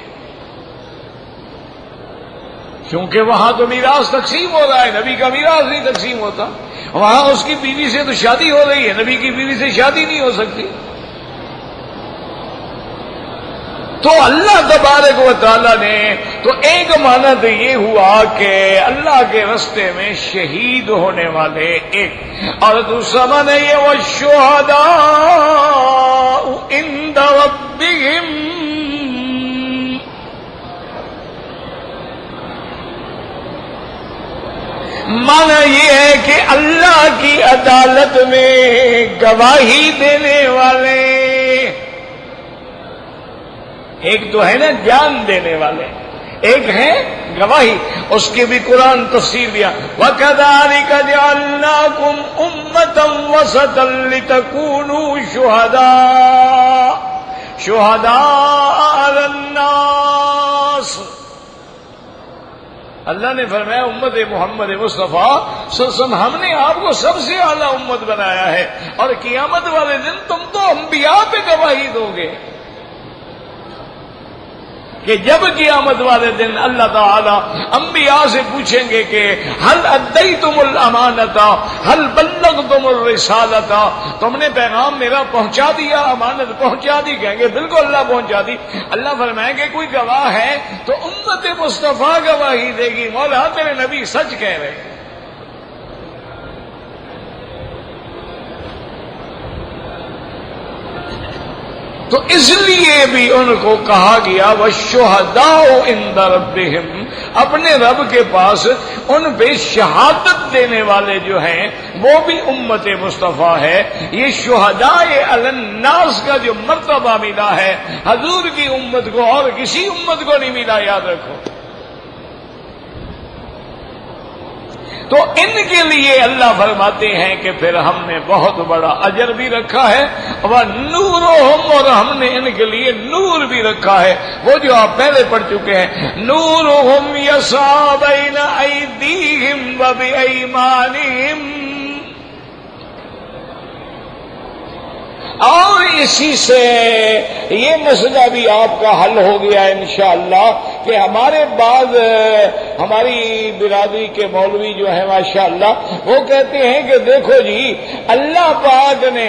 کیونکہ وہاں تو میراث تقسیم ہو رہا ہے، نبی کا میراث نہیں تقسیم ہوتا۔ وہاں اس کی بیوی سے تو شادی ہو رہی ہے، نبی کی بیوی سے شادی نہیں ہو سکتی۔ تو اللہ تبارک و تعالیٰ نے تو ایک معنی تو یہ ہوا کہ اللہ کے رستے میں شہید ہونے والے ایک، اور دوسرا معنی یہ والشہداء عند ربہم، معنی یہ ہے کہ اللہ کی عدالت میں گواہی دینے والے، ایک تو ہے نا جان دینے والے، ایک ہے گواہی، اس کی بھی قرآن تفسیر دیا وَكَذَلِكَ جَعَلْنَاكُمْ أُمَّةً وَسَطًا لِتَكُونُوا شُهَدَاءَ عَلَى النَّاسِ۔ اللہ نے فرمایا امت محمد مصطفیٰ صلی اللہ علیہ وسلم، ہم نے آپ کو سب سے اعلیٰ امت بنایا ہے، اور قیامت والے دن تم تو انبیاء پہ گواہی دو گے، کہ جب قیامت والے دن اللہ تعالیٰ انبیاء سے پوچھیں گے کہ هل ادیتم الامانۃ هل بلغتم الرسالۃ، تم نے پیغام میرا پہنچا دیا، امانت پہنچا دی؟ کہیں گے بالکل اللہ پہنچا دی۔ اللہ فرمائیں گے کوئی گواہ ہے تو امت مصطفیٰ گواہی دے گی، مولا تیرے نبی سچ کہہ رہے ہیں۔ تو اس لیے بھی ان کو کہا گیا والشہداء عند ربہم، اپنے رب کے پاس ان پہ شہادت دینے والے جو ہیں وہ بھی امت مصطفیٰ ہے۔ یہ شہداء علی الناس کا جو مرتبہ ملا ہے حضور کی امت کو اور کسی امت کو نہیں ملا، یاد رکھو۔ تو ان کے لیے اللہ فرماتے ہیں کہ پھر ہم نے بہت بڑا اجر بھی رکھا ہے، وَنُورُهُمْ، اور ہم نے ان کے لیے نور بھی رکھا ہے، وہ جو آپ پہلے پڑھ چکے ہیں، نُورُهُمْ يَسْعَىٰ بَيْنَ أَيْدِيهِمْ وَبِأَيْمَانِهِمْ۔ اور اسی سے یہ مسئلہ بھی آپ کا حل ہو گیا انشاءاللہ کہ ہمارے بعض ہماری برادری کے مولوی جو ہیں ماشاءاللہ وہ کہتے ہیں کہ دیکھو جی اللہ پاک نے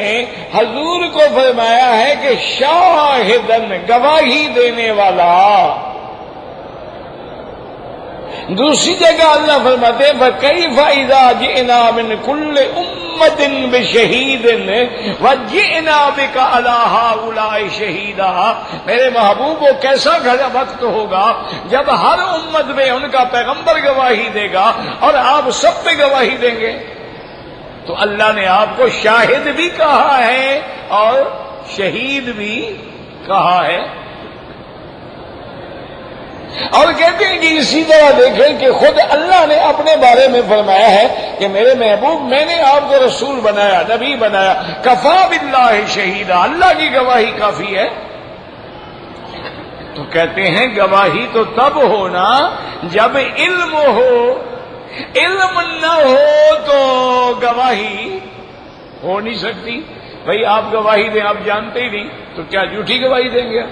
حضور کو فرمایا ہے کہ شاہدن، گواہی دینے والا، دوسری جگہ اللہ فرماتے ہیں فَكَيْفَ إِذَا جِئْنَا مِنْ كُلِّ أُمَّةٍ بِشَهِيدٍ وَجِئْنَا بِكَ عَلَىٰ هَٰؤُلَاءِ شَهِيدًا۔ میرے محبوب وہ کیسا وقت ہوگا جب ہر امت میں ان کا پیغمبر گواہی دے گا اور آپ سب پہ گواہی دیں گے۔ تو اللہ نے آپ کو شاہد بھی کہا ہے اور شہید بھی کہا ہے، اور کہتے ہیں کہ اسی طرح دیکھیں کہ خود اللہ نے اپنے بارے میں فرمایا ہے کہ میرے محبوب میں نے آپ کو رسول بنایا، نبی بنایا، کفا باللہ شہیدا، اللہ کی گواہی کافی ہے۔ تو کہتے ہیں گواہی تو تب ہونا جب علم ہو، علم نہ ہو تو گواہی ہو نہیں سکتی۔ بھئی آپ گواہی دیں، آپ جانتے ہی نہیں تو کیا جھوٹی گواہی دیں گے؟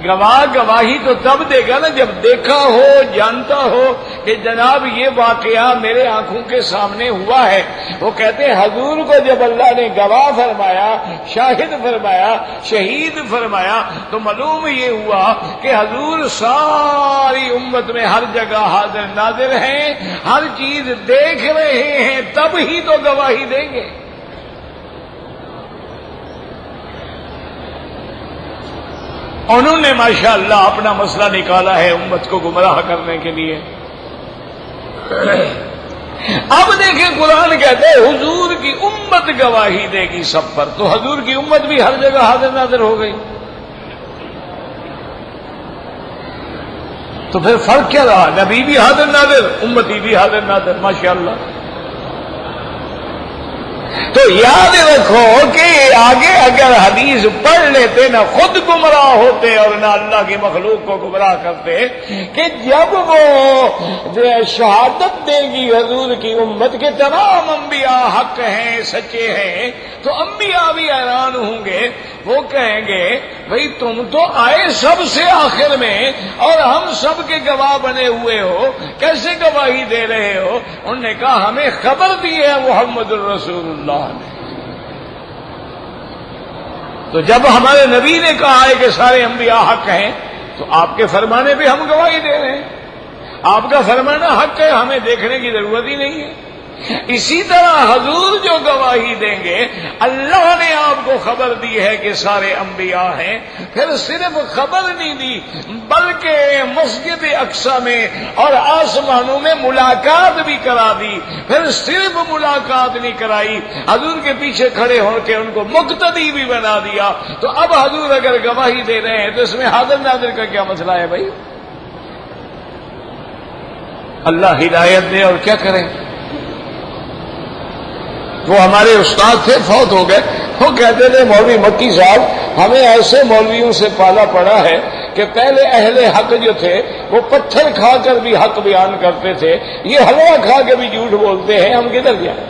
گواہ گواہی تو تب دے گا نا جب دیکھا ہو، جانتا ہو کہ جناب یہ واقعہ میرے آنکھوں کے سامنے ہوا ہے۔ وہ کہتے ہیں حضور کو جب اللہ نے گواہ فرمایا، شاہد فرمایا، شہید فرمایا تو معلوم یہ ہوا کہ حضور ساری امت میں ہر جگہ حاضر ناظر ہیں، ہر چیز دیکھ رہے ہیں، تب ہی تو گواہی دیں گے۔ انہوں نے ماشاءاللہ اپنا مسئلہ نکالا ہے امت کو گمراہ کرنے کے لیے۔ اب دیکھیں قرآن کہتے ہیں حضور کی امت گواہی دے گی سب پر، تو حضور کی امت بھی ہر جگہ حاضر ناظر ہو گئی، تو پھر فرق کیا رہا؟ نبی بھی حاضر ناظر، امتی بھی حاضر ناظر، ماشاءاللہ۔ تو یاد رکھو کہ آگے اگر حدیث پڑھ لیتے نہ خود گمراہ ہوتے اور نہ اللہ کی مخلوق کو گمراہ کرتے کہ جب وہ شہادت دے گی حضور کی امت کے تمام انبیاء حق ہیں سچے ہیں تو انبیاء بھی حیران ہوں گے. وہ کہیں گے بھئی تم تو آئے سب سے آخر میں اور ہم سب کے گواہ بنے ہوئے ہو, کیسے گواہی دے رہے ہو؟ انہوں نے کہا ہمیں خبر دی ہے محمد الرسول اللہ نے. تو جب ہمارے نبی نے کہا ہے کہ سارے انبیاء حق ہیں تو آپ کے فرمانے پہ ہم گواہی دے رہے ہیں. آپ کا فرمانا حق ہے, ہمیں دیکھنے کی ضرورت ہی نہیں ہے. اسی طرح حضور جو گواہی دیں گے, اللہ نے آپ کو خبر دی ہے کہ سارے انبیاء ہیں, پھر صرف خبر نہیں دی بلکہ مسجد اقصی میں اور آسمانوں میں ملاقات بھی کرا دی. پھر صرف ملاقات نہیں کرائی, حضور کے پیچھے کھڑے ہو کے ان کو مقتدی بھی بنا دیا. تو اب حضور اگر گواہی دے رہے ہیں تو اس میں حاضر ناظر کا کیا مسئلہ ہے بھائی؟ اللہ ہدایت دے. اور کیا کریں؟ وہ ہمارے استاد تھے, فوت ہو گئے. وہ کہتے تھے مولوی مکی صاحب ہمیں ایسے مولویوں سے پالا پڑا ہے کہ پہلے اہل حق جو تھے وہ پتھر کھا کر بھی حق بیان کرتے تھے, یہ حلوہ کھا کے بھی جھوٹ بولتے ہیں, ہم کدھر جائیں؟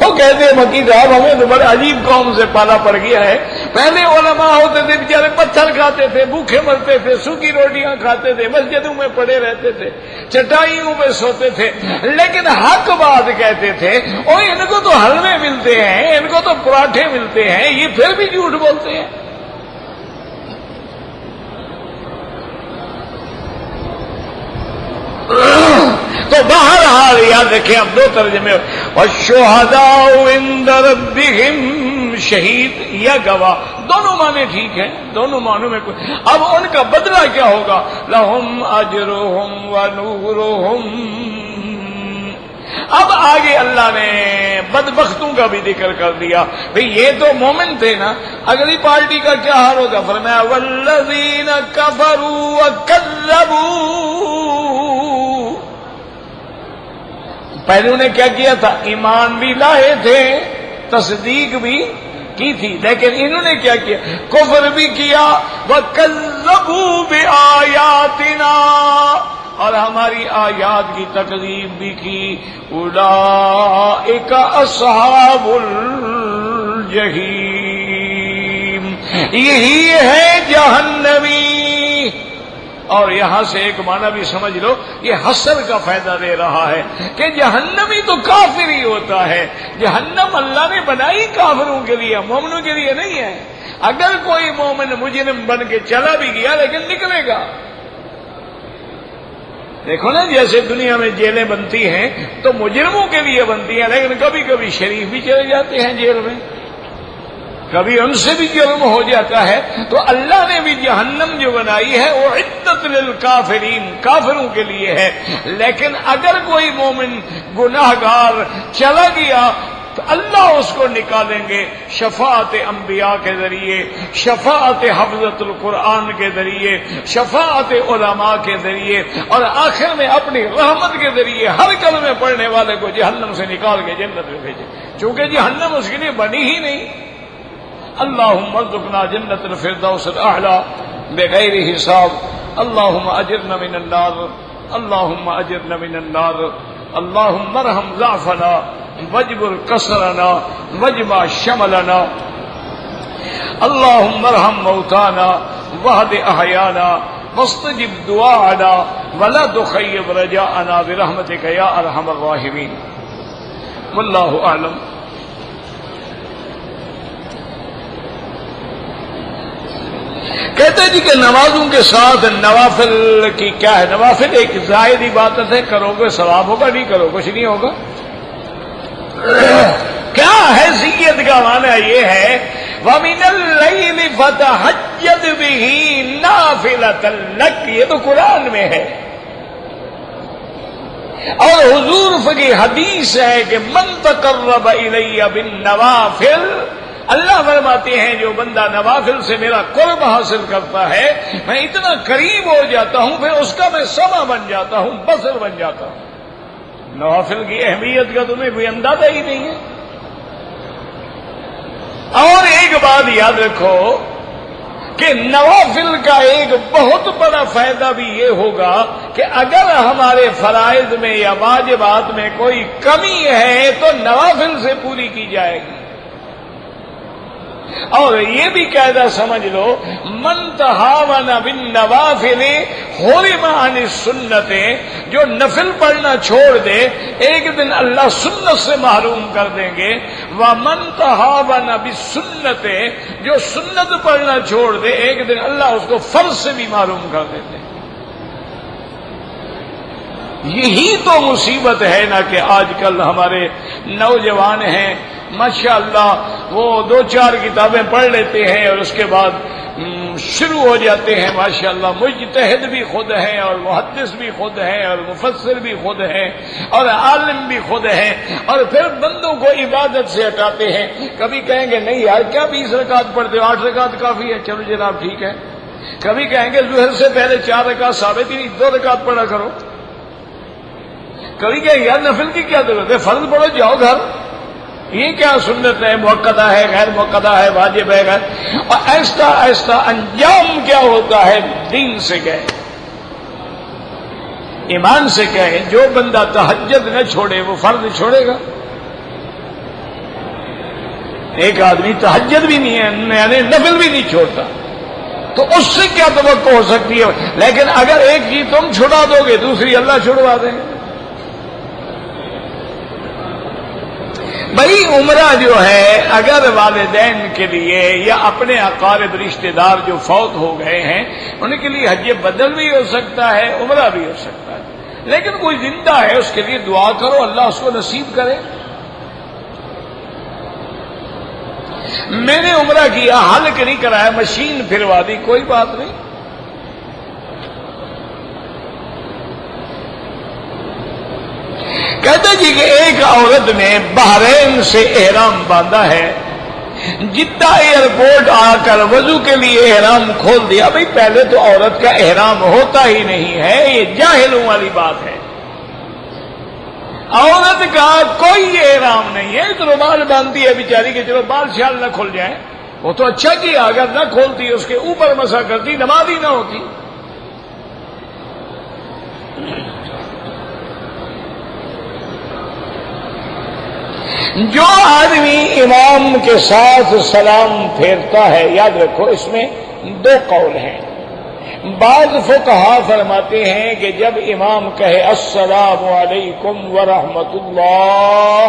وہ کہتے ہیں مکی صاحب ہمیں تو بڑے عجیب قوم سے پالا پڑ گیا ہے. پہلے علماء ہوتے تھے بیچارے پتھر کھاتے تھے, بھوکے مرتے تھے, سوکھی روٹیاں کھاتے تھے, مسجدوں میں پڑے رہتے تھے, چٹائیوں میں سوتے تھے, لیکن حق بات کہتے تھے. اور ان کو تو حلوے ملتے ہیں, ان کو تو پراٹھے ملتے ہیں, یہ پھر بھی جھوٹ بولتے ہیں. تو بہرحال یاد رکھیں اب دو ترجمے, والشہداء عند ربہم شہید یا گواہ, دونوں معنی ٹھیک ہیں, دونوں معنوں میں کوئی. اب ان کا بدلہ کیا ہوگا؟ لہم اجرہم ونورہم. اب آگے اللہ نے بدبختوں کا بھی ذکر کر دیا. بھئی یہ تو مومن تھے نا, اگلی پارٹی کا کیا حال ہوگا؟ فرمایا والذین کفروا وکذبوا. پہلے انہیں کیا کیا تھا؟ ایمان بھی لائے تھے, تصدیق بھی کی تھی, لیکن انہوں نے کیا کیا؟ کفر بھی کیا. وَكَذَّبُوا بِآيَاتِنَا, اور ہماری آیات کی تکذیب بھی کی. اولئک اصحاب الجحیم, یہی ہے جہنمی. اور یہاں سے ایک معنی بھی سمجھ لو, یہ حسر کا فائدہ دے رہا ہے کہ جہنمی تو کافر ہی ہوتا ہے. جہنم اللہ نے بنائی کافروں کے لیے, مومنوں کے لیے نہیں ہے. اگر کوئی مومن مجرم بن کے چلا بھی گیا لیکن نکلے گا. دیکھو نا جیسے دنیا میں جیلیں بنتی ہیں تو مجرموں کے لیے بنتی ہیں, لیکن کبھی کبھی شریف بھی چلے جاتے ہیں جیل میں, کبھی ان سے بھی جرم ہو جاتا ہے. تو اللہ نے بھی جہنم جو بنائی ہے وہ عدت للکافرین, کافروں کے لیے ہے. لیکن اگر کوئی مومن گناہگار چلا گیا تو اللہ اس کو نکالیں گے شفاعت انبیاء کے ذریعے, شفاعت حفظت القرآن کے ذریعے, شفاعت علماء کے ذریعے, اور آخر میں اپنی رحمت کے ذریعے ہر کلمے پڑھنے والے کو جہنم سے نکال کے جنت میں بھیجے, چونکہ جہنم اس کے لیے بنی ہی نہیں. اللہم ارزقنا جنت الفردوس الاعلی بغیر حساب. اللہم اجرنا من النار, اللہم اجرنا من النار. اللہم ارحم ضعفنا واجبر کسرنا واجمع شملنا. اللہم ارحم موتانا واہد احیانا واستجب دعاءنا ولا تخیب رجاءنا برحمتک یا ارحم الراحمین. واللہ اعلم. کہتے جی کہ نمازوں کے ساتھ نوافل کی کیا ہے؟ نوافل ایک زائد عبادت ہے, کرو گے ثواب ہوگا, نہیں کرو کچھ نہیں ہوگا. کیا حیثیت کا معنی یہ ہے وَمِنَ اللَّيْلِ فَتَهَجَّدْ بِهِ نَافِلَةً لَكَ, یہ تو قرآن میں ہے. اور حضور کی حدیث ہے کہ من تقرب الی بالنوافل, اللہ فرماتے ہیں جو بندہ نوافل سے میرا قرب حاصل کرتا ہے میں اتنا قریب ہو جاتا ہوں, پھر اس کا میں سما بن جاتا ہوں, بصر بن جاتا ہوں. نوافل کی اہمیت کا تمہیں کوئی اندازہ ہی نہیں ہے۔ اور ایک بات یاد رکھو کہ نوافل کا ایک بہت بڑا فائدہ بھی یہ ہوگا کہ اگر ہمارے فرائض میں یا واجبات میں کوئی کمی ہے تو نوافل سے پوری کی جائے گی۔ اور یہ بھی قاعدہ سمجھ لو، من تہاون بالنوافل حرم عن السنت، جو نفل پڑھنا چھوڑ دے ایک دن اللہ سنت سے محروم کر دیں گے، ومن تہاون بالسنت، جو سنت پڑھنا چھوڑ دے ایک دن اللہ اس کو فرض سے بھی محروم کر دیتے ہیں۔ یہی تو مصیبت ہے نا کہ آج کل ہمارے نوجوان ہیں ماشاءاللہ وہ 2-4 کتابیں پڑھ لیتے ہیں اور اس کے بعد شروع ہو جاتے ہیں ماشاءاللہ، مجتہد بھی خود ہیں اور محدث بھی خود ہیں اور مفسر بھی خود ہیں اور عالم بھی خود ہیں، اور پھر بندوں کو عبادت سے ہٹاتے ہیں۔ کبھی کہیں گے نہیں یار کیا 20 رکعت پڑھتے ہو، 8 رکعت کافی ہے، چلو جناب ٹھیک ہے۔ کبھی کہیں گے ظہر سے پہلے 4 رکعت ثابت ہی نہیں، 2 رکعت پڑھا کرو۔ کبھی کہیں یار نفل کی کیا ضرورت ہے، فرض پڑھو جاؤ گھر، یہ کیا سنت ہے، موقدہ ہے، غیر موقدہ ہے، واجب ہے، غیر۔ اور ایسا ایسا انجام کیا ہوتا ہے، دین سے کہے، ایمان سے کہے، جو بندہ تہجد نہ چھوڑے وہ فرض چھوڑے گا۔ ایک آدمی تہجد بھی نہیں ہے یعنی نفل بھی نہیں چھوڑتا تو اس سے کیا توقع ہو سکتی ہے؟ لیکن اگر ایک چیز تم چھڑا دو گے دوسری اللہ چھڑوا دیں گے۔ بھائی عمرہ جو ہے اگر والدین کے لیے یا اپنے اقارب رشتہ دار جو فوت ہو گئے ہیں ان کے لیے حج بدل بھی ہو سکتا ہے، عمرہ بھی ہو سکتا ہے، لیکن کوئی زندہ ہے اس کے لیے دعا کرو اللہ اس کو نصیب کرے۔ میں نے عمرہ کیا، حلق نہیں کرایا، مشین پھروا دی، کوئی بات نہیں۔ کہتے جی کہ ایک عورت نے بحرین سے احرام باندھا ہے، جدہ ایئرپورٹ آ کر وضو کے لیے احرام کھول دیا۔ بھئی پہلے تو عورت کا احرام ہوتا ہی نہیں ہے، یہ جاہلوں والی بات ہے۔ عورت کا کوئی احرام نہیں ہے، تو رومال باندھتی ہے بیچاری کہ چلو بال شال نہ کھل جائیں، وہ تو اچھا کیا، اگر نہ کھولتی اس کے اوپر مسا کرتی نماز ہی نہ ہوتی۔ جو آدمی امام کے ساتھ سلام پھیرتا ہے، یاد رکھو اس میں 2 قول ہیں۔ بعض فقہا فرماتے ہیں کہ جب امام کہے السلام علیکم ورحمۃ اللہ،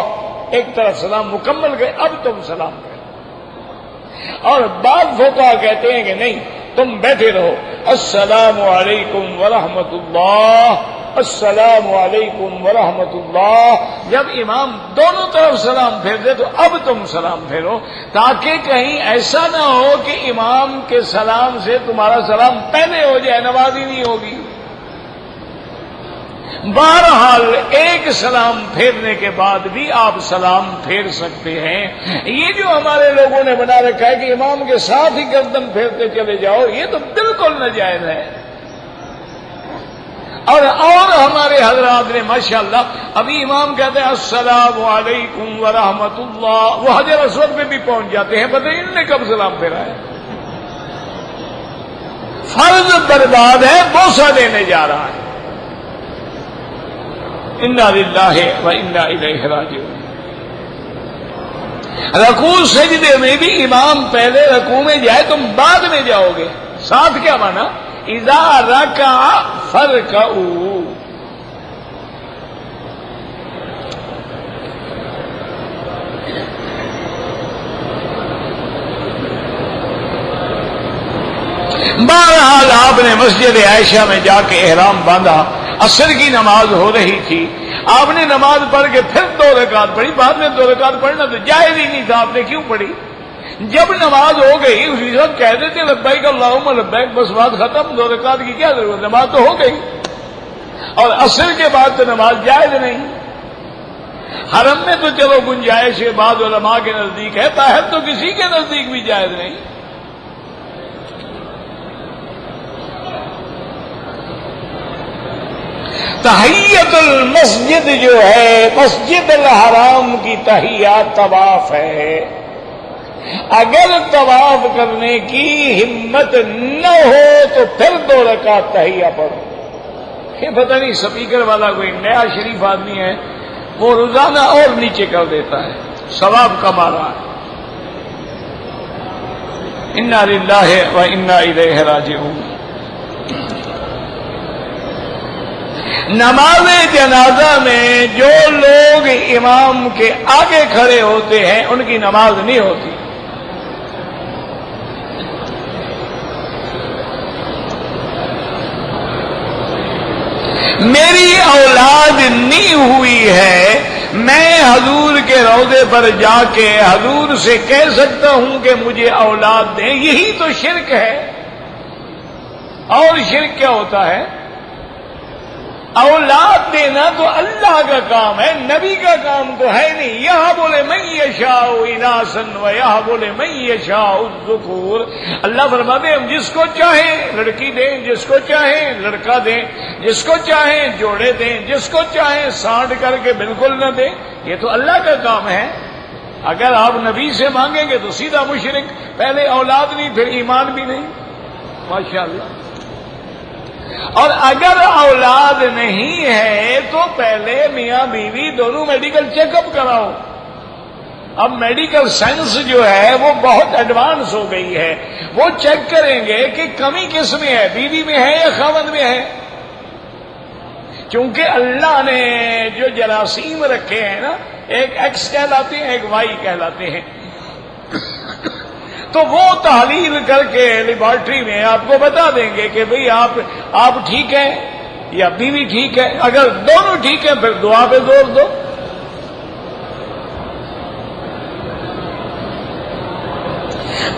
ایک طرف سلام مکمل گئے، اب تم سلام کرو۔ اور بعض فقہا کہتے ہیں کہ نہیں، تم بیٹھے رہو، السلام علیکم ورحمۃ اللہ، السلام علیکم ورحمۃ اللہ۔ جب امام دونوں طرف سلام پھیر دے تو اب تم سلام پھیرو، تاکہ کہیں ایسا نہ ہو کہ امام کے سلام سے تمہارا سلام پہلے ہو جائے، نماز ہی نہیں ہوگی۔ بہرحال ایک سلام پھیرنے کے بعد بھی آپ سلام پھیر سکتے ہیں۔ یہ جو ہمارے لوگوں نے بنا رکھا ہے کہ امام کے ساتھ ہی گردن پھیرتے چلے جاؤ، یہ تو بالکل ناجائز ہے۔ اور ہمارے حضرات نے ماشاءاللہ ابھی امام کہتے ہیں السلام علیکم ورحمۃ اللہ، وہ حجر اسود پہ بھی پہنچ جاتے ہیں، پتہ انہوں نے کب سلام پھیرا ہے۔ فرض برباد ہے، بوسہ دینے جا رہا ہے۔ انا للہ و انا الیہ راجعون۔ رکوع سجدے میں بھی امام پہلے رکوع میں جائے، تم بعد میں جاؤ گے، ساتھ کیا مانا؟ اذا رکع فرکعوا۔ بہرحال آپ نے مسجد عائشہ میں جا کے احرام باندھا، عصر کی نماز ہو رہی تھی، آپ نے نماز پڑھ کے پھر 2 رکعت پڑھی، بعد میں 2 رکعت پڑھنا تو جائز ہی نہیں تھا، آپ نے کیوں پڑھی؟ جب نماز ہو گئی اسی وقت کہہ دیتے لبیک اللہم لبیک، بس بات ختم، 2 رکعت کی کیا ضرورت، نماز تو ہو گئی۔ اور عصر کے بعد تو نماز جائز نہیں۔ حرم میں تو چلو گنجائش ہے، بعض علماء کے نزدیک ہے، طاہر تو کسی کے نزدیک بھی جائز نہیں۔ تحیت المسجد جو ہے، مسجد الحرام کی تحیات طواف ہے. اگر طواف کرنے کی ہمت نہ ہو تو پھر 2 رکعت تحیہ پڑھو. یہ پتہ نہیں سپیکر والا کوئی نیا شریف آدمی ہے، وہ روزانہ اور نیچے کر دیتا ہے، ثواب کما رہا ہے. انا للہ و انا الیہ راجعون. نماز جنازہ میں جو لوگ امام کے آگے کھڑے ہوتے ہیں ان کی نماز نہیں ہوتی. میری اولاد نہیں ہوئی ہے، میں حضور کے روضے پر جا کے حضور سے کہہ سکتا ہوں کہ مجھے اولاد دیں؟ یہی تو شرک ہے. اور شرک کیا ہوتا ہے؟ اولاد دینا تو اللہ کا کام ہے، نبی کا کام تو ہے نہیں. یہاں بولے من یشاء اناسا و یہاں بولے من یشاء الذکور. اللہ فرماتے ہیں ہم جس کو چاہیں لڑکی دیں، جس کو چاہیں لڑکا دیں، جس کو چاہیں جوڑے دیں، جس کو چاہیں سانٹ کر کے بالکل نہ دیں. یہ تو اللہ کا کام ہے. اگر آپ نبی سے مانگیں گے تو سیدھا مشرک. پہلے اولاد نہیں پھر ایمان بھی نہیں. ماشاءاللہ. اور اگر اولاد نہیں ہے تو پہلے میاں بیوی دونوں میڈیکل چیک اپ کراؤ. اب میڈیکل سائنس جو ہے وہ بہت ایڈوانس ہو گئی ہے. وہ چیک کریں گے کہ کمی کس میں ہے، بیوی میں ہے یا خاوند میں ہے. کیونکہ اللہ نے جو جراثیم رکھے ہیں نا، ایک ایکس کہلاتے ہیں ایک وائی کہلاتے ہیں، تو وہ تحلیل کر کے لیبارٹری میں آپ کو بتا دیں گے کہ بھئی آپ ٹھیک ہیں یا بیوی ٹھیک ہے. اگر دونوں ٹھیک ہیں پھر دعا پہ زور دو.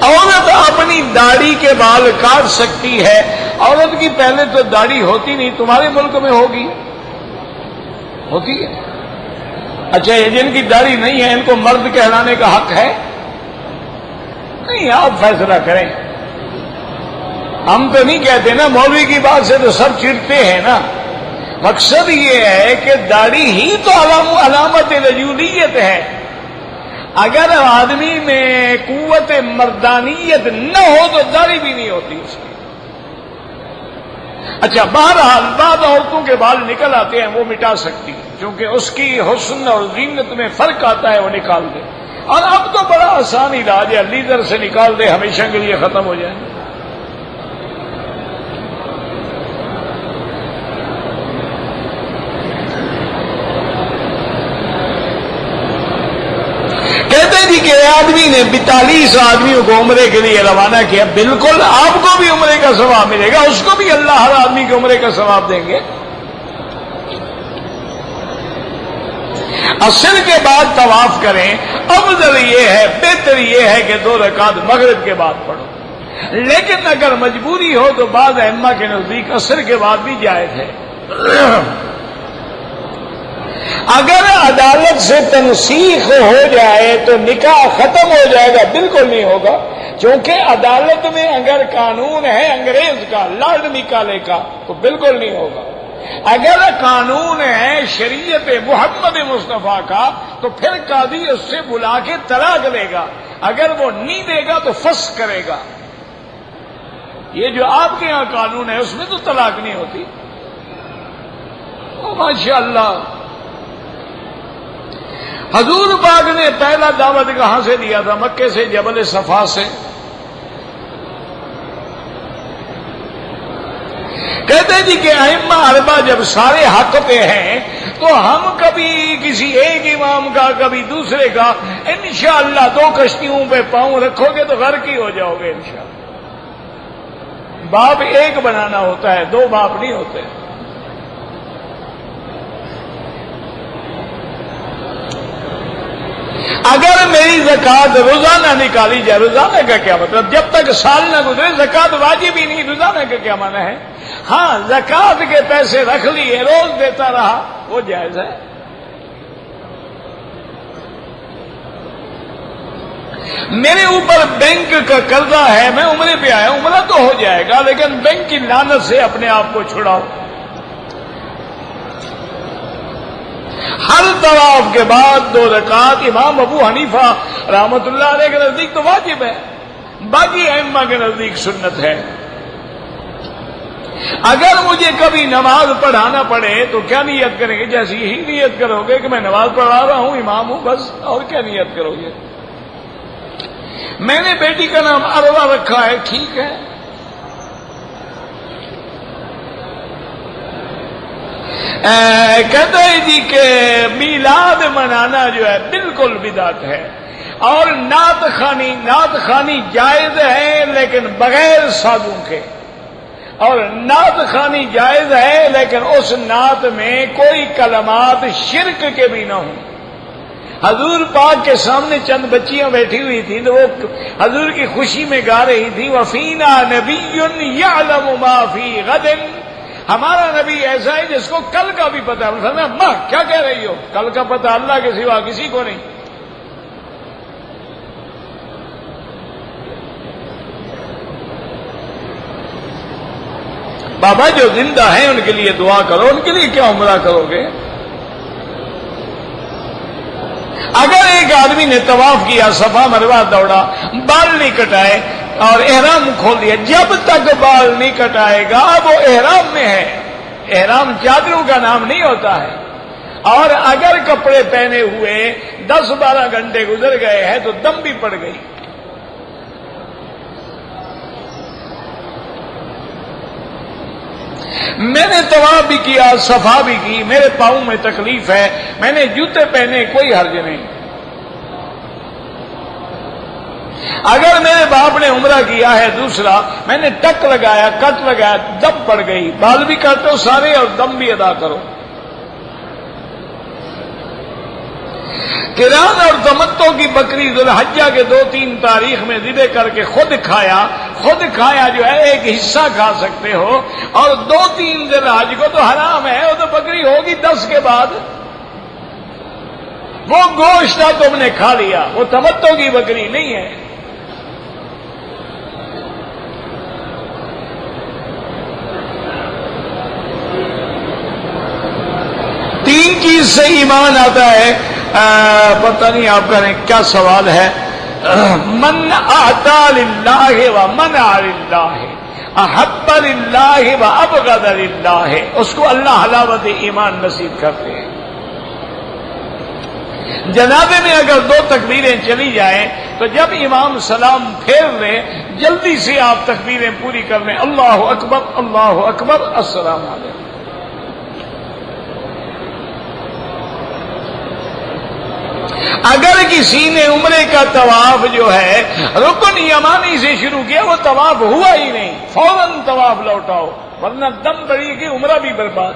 عورت اپنی داڑھی کے بال کاٹ سکتی ہے. عورت کی پہلے تو داڑھی ہوتی نہیں، تمہارے ملک میں ہوگی؟ ہوتی ہے. اچھا یہ جن کی داڑھی نہیں ہے ان کو مرد کہلانے کا حق ہے؟ نہیں، آپ فیصلہ کریں. ہم تو نہیں کہتے نا، مولوی کی بات سے تو سب چڑھتے ہیں نا. مقصد یہ ہے کہ داڑھی ہی تو علامت رجولیت ہے. اگر آدمی میں قوت مردانیت نہ ہو تو داڑھی بھی نہیں ہوتی اس کی. اچھا بہرحال بعض عورتوں کے بال نکل آتے ہیں، وہ مٹا سکتی ہے، کیونکہ اس کی حسن اور زینت میں فرق آتا ہے، وہ نکال دے. اور اب تو بڑا آسان علاج ہے، لیزر سے نکال دے، ہمیشہ کے لیے ختم ہو جائے. کہتے جی کہ آدمی نے 42 آدمیوں کو عمرے کے لیے روانہ کیا. بالکل، آپ کو بھی عمرے کا ثواب ملے گا، اس کو بھی اللہ ہر آدمی کے عمرے کا ثواب دیں گے. عصر کے بعد طواف کریں. افضل یہ ہے، بہتر یہ ہے کہ 2 رکعت مغرب کے بعد پڑھو. لیکن اگر مجبوری ہو تو بعض ائمہ کے نزدیک عصر کے بعد بھی جائز ہے. اگر عدالت سے تنسیخ ہو جائے تو نکاح ختم ہو جائے گا؟ بالکل نہیں ہوگا، کیونکہ عدالت میں اگر قانون ہے انگریز کا، لارڈ نکالے کا، تو بالکل نہیں ہوگا. اگر قانون ہے شریعت محمد مصطفیٰ کا تو پھر قاضی اس سے بلا کے طلاق دے گا. اگر وہ نہیں دے گا تو فسخ کرے گا. یہ جو آپ کے یہاں قانون ہے اس میں تو طلاق نہیں ہوتی. ماشاءاللہ. حضور پاک نے پہلا دعوت کہاں سے دیا تھا؟ مکے سے، جبل صفا سے. کہتے جی کہ ائمہ اربعہ جب سارے حق پہ ہیں تو ہم کبھی کسی ایک امام کا کبھی دوسرے کا، انشاءاللہ 2 کشتیوں پہ پاؤں رکھو گے تو غرق ہی ہو جاؤ گے انشاءاللہ. باپ ایک بنانا ہوتا ہے، 2 باپ نہیں ہوتے. اگر میری زکات روزانہ نکالی جائے، روزانہ کا کیا مطلب؟ جب تک سال نہ گزرے زکات واجب ہی نہیں. روزانہ کا کیا معنی ہے؟ ہاں زکات کے پیسے رکھ لیے، روز دیتا رہا، وہ جائز ہے. میرے اوپر بینک کا قرضہ ہے، میں عمرے پہ آیا، عمرہ تو ہو جائے گا لیکن بینک کی لعنت سے اپنے آپ کو چھڑاؤ. ہر طواف کے بعد 2 رکعت امام ابو حنیفہ رحمۃ اللہ علیہ کے نزدیک تو واجب ہے، باقی ائمہ کے نزدیک سنت ہے۔ اگر مجھے کبھی نماز پڑھانا پڑے تو کیا نیت کریں گے؟ جیسی یہی نیت کرو گے کہ میں نماز پڑھا رہا ہوں، امام ہوں، بس، اور کیا نیت کرو گے؟ میں نے بیٹی کا نام اروا رکھا ہے، ٹھیک ہے، کہتا ہے جی کہ میلاد منانا جو ہے بالکل بدعت ہے، اور نعت خوانی جائز ہے لیکن بغیر سازوں کے، اور نعت خوانی جائز ہے لیکن اس نعت میں کوئی کلمات شرک کے بھی نہ ہوں۔ حضور پاک کے سامنے چند بچیاں بیٹھی ہوئی تھیں تو وہ حضور کی خوشی میں گا رہی تھی وَفِينَا نَبِيٌّ يَعْلَمُ مَا فِي غَدٍ، ہمارا نبی ایسا ہے جس کو کل کا بھی پتہ ہے۔ ماں کیا کہہ رہی ہو؟ کل کا پتہ اللہ کے سوا کسی کو نہیں۔ بابا جو زندہ ہیں ان کے لیے دعا کرو، ان کے لیے کیا عمرہ کرو گے؟ اگر ایک آدمی نے طواف کیا، صفا مروہ دوڑا، بال نہیں کٹائے اور احرام کھول دیا، جب تک بال نہیں کٹائے گا وہ احرام میں ہے۔ احرام چادروں کا نام نہیں ہوتا ہے، اور اگر کپڑے پہنے ہوئے 10-12 گھنٹے گزر گئے ہیں تو دم بھی پڑ گئی۔ میں نے طواف بھی کیا، صفا بھی کی، میرے پاؤں میں تکلیف ہے، میں نے جوتے پہنے، کوئی حرج نہیں۔ اگر میرے باپ نے عمرہ کیا ہے دوسرا، میں نے ٹک لگایا، کٹ لگایا، دم پڑ گئی، بال بھی کاٹو سارے اور دم بھی ادا کرو۔ قران اور تمتع کی بکری ذوالحجہ کے 2-3 تاریخ میں ذبح کر کے خود کھایا جو ہے ایک حصہ کھا سکتے ہو، اور 2-3 ذوالحج کو تو حرام ہے، وہ تو بکری ہوگی 10 کے بعد۔ وہ گوشت تم نے کھا لیا، وہ تمتع کی بکری نہیں ہے۔ تین چیز سے ایمان آتا ہے، پتہ نہیں آپ کا کیا سوال ہے۔ من اعطى للہ ومنع للہ احب للہ وابغض للہ، اس کو اللہ حلاوت ایمان نصیب کرتے ہیں۔ جنازے میں اگر 2 تکبیریں چلی جائیں تو جب امام سلام پھیر لے جلدی سے آپ تکبیریں پوری کر لیں، اللہ اکبر اللہ اکبر السلام علیکم۔ اگر کسی نے عمرے کا طواف جو ہے رکن یمانی سے شروع کیا، وہ طواف ہوا ہی نہیں، فوراً طواف لوٹاؤ، ورنہ دم بڑی کہ عمرہ بھی برباد۔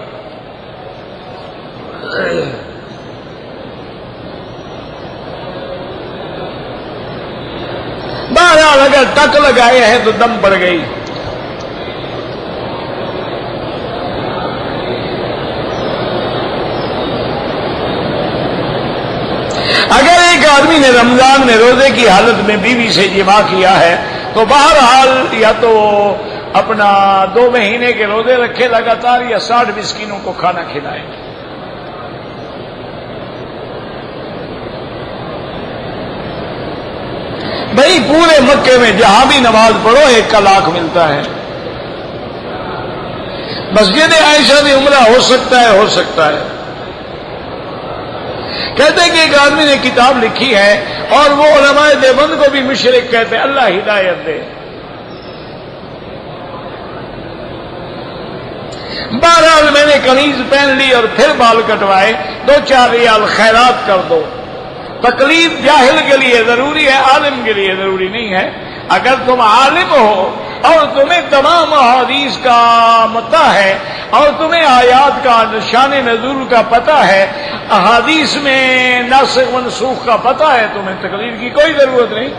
بہرحال اگر ٹک لگائے ہیں تو دم پڑ گئی۔ اگر ایک آدمی نے رمضان میں روزے کی حالت میں بیوی سے جماع کیا ہے تو بہرحال یا تو اپنا 2 مہینے کے روزے رکھے لگاتار، یا 60 مسکینوں کو کھانا کھلائے۔ بھائی پورے مکے میں جہاں بھی نماز پڑھو 1 کا لاکھ ملتا ہے۔ مسجد عائشہ بھی عمرہ ہو سکتا ہے۔ کہتے ہیں کہ ایک آدمی نے کتاب لکھی ہے اور وہ علماء دیوبند کو بھی مشرک کہتے ہیں، اللہ ہدایت دے۔ بہرحال میں نے قمیض پہن لی اور پھر بال کٹوائے، 2-4 ریال خیرات کر دو۔ تقلید جاہل کے لیے ضروری ہے، عالم کے لیے ضروری نہیں ہے۔ اگر تم عالم ہو اور تمہیں تمام احادیث کا مطلع ہے اور تمہیں آیات کا شان نزول کا پتہ ہے، احادیث میں ناسخ منسوخ کا پتہ ہے، تمہیں تقلید کی کوئی ضرورت نہیں۔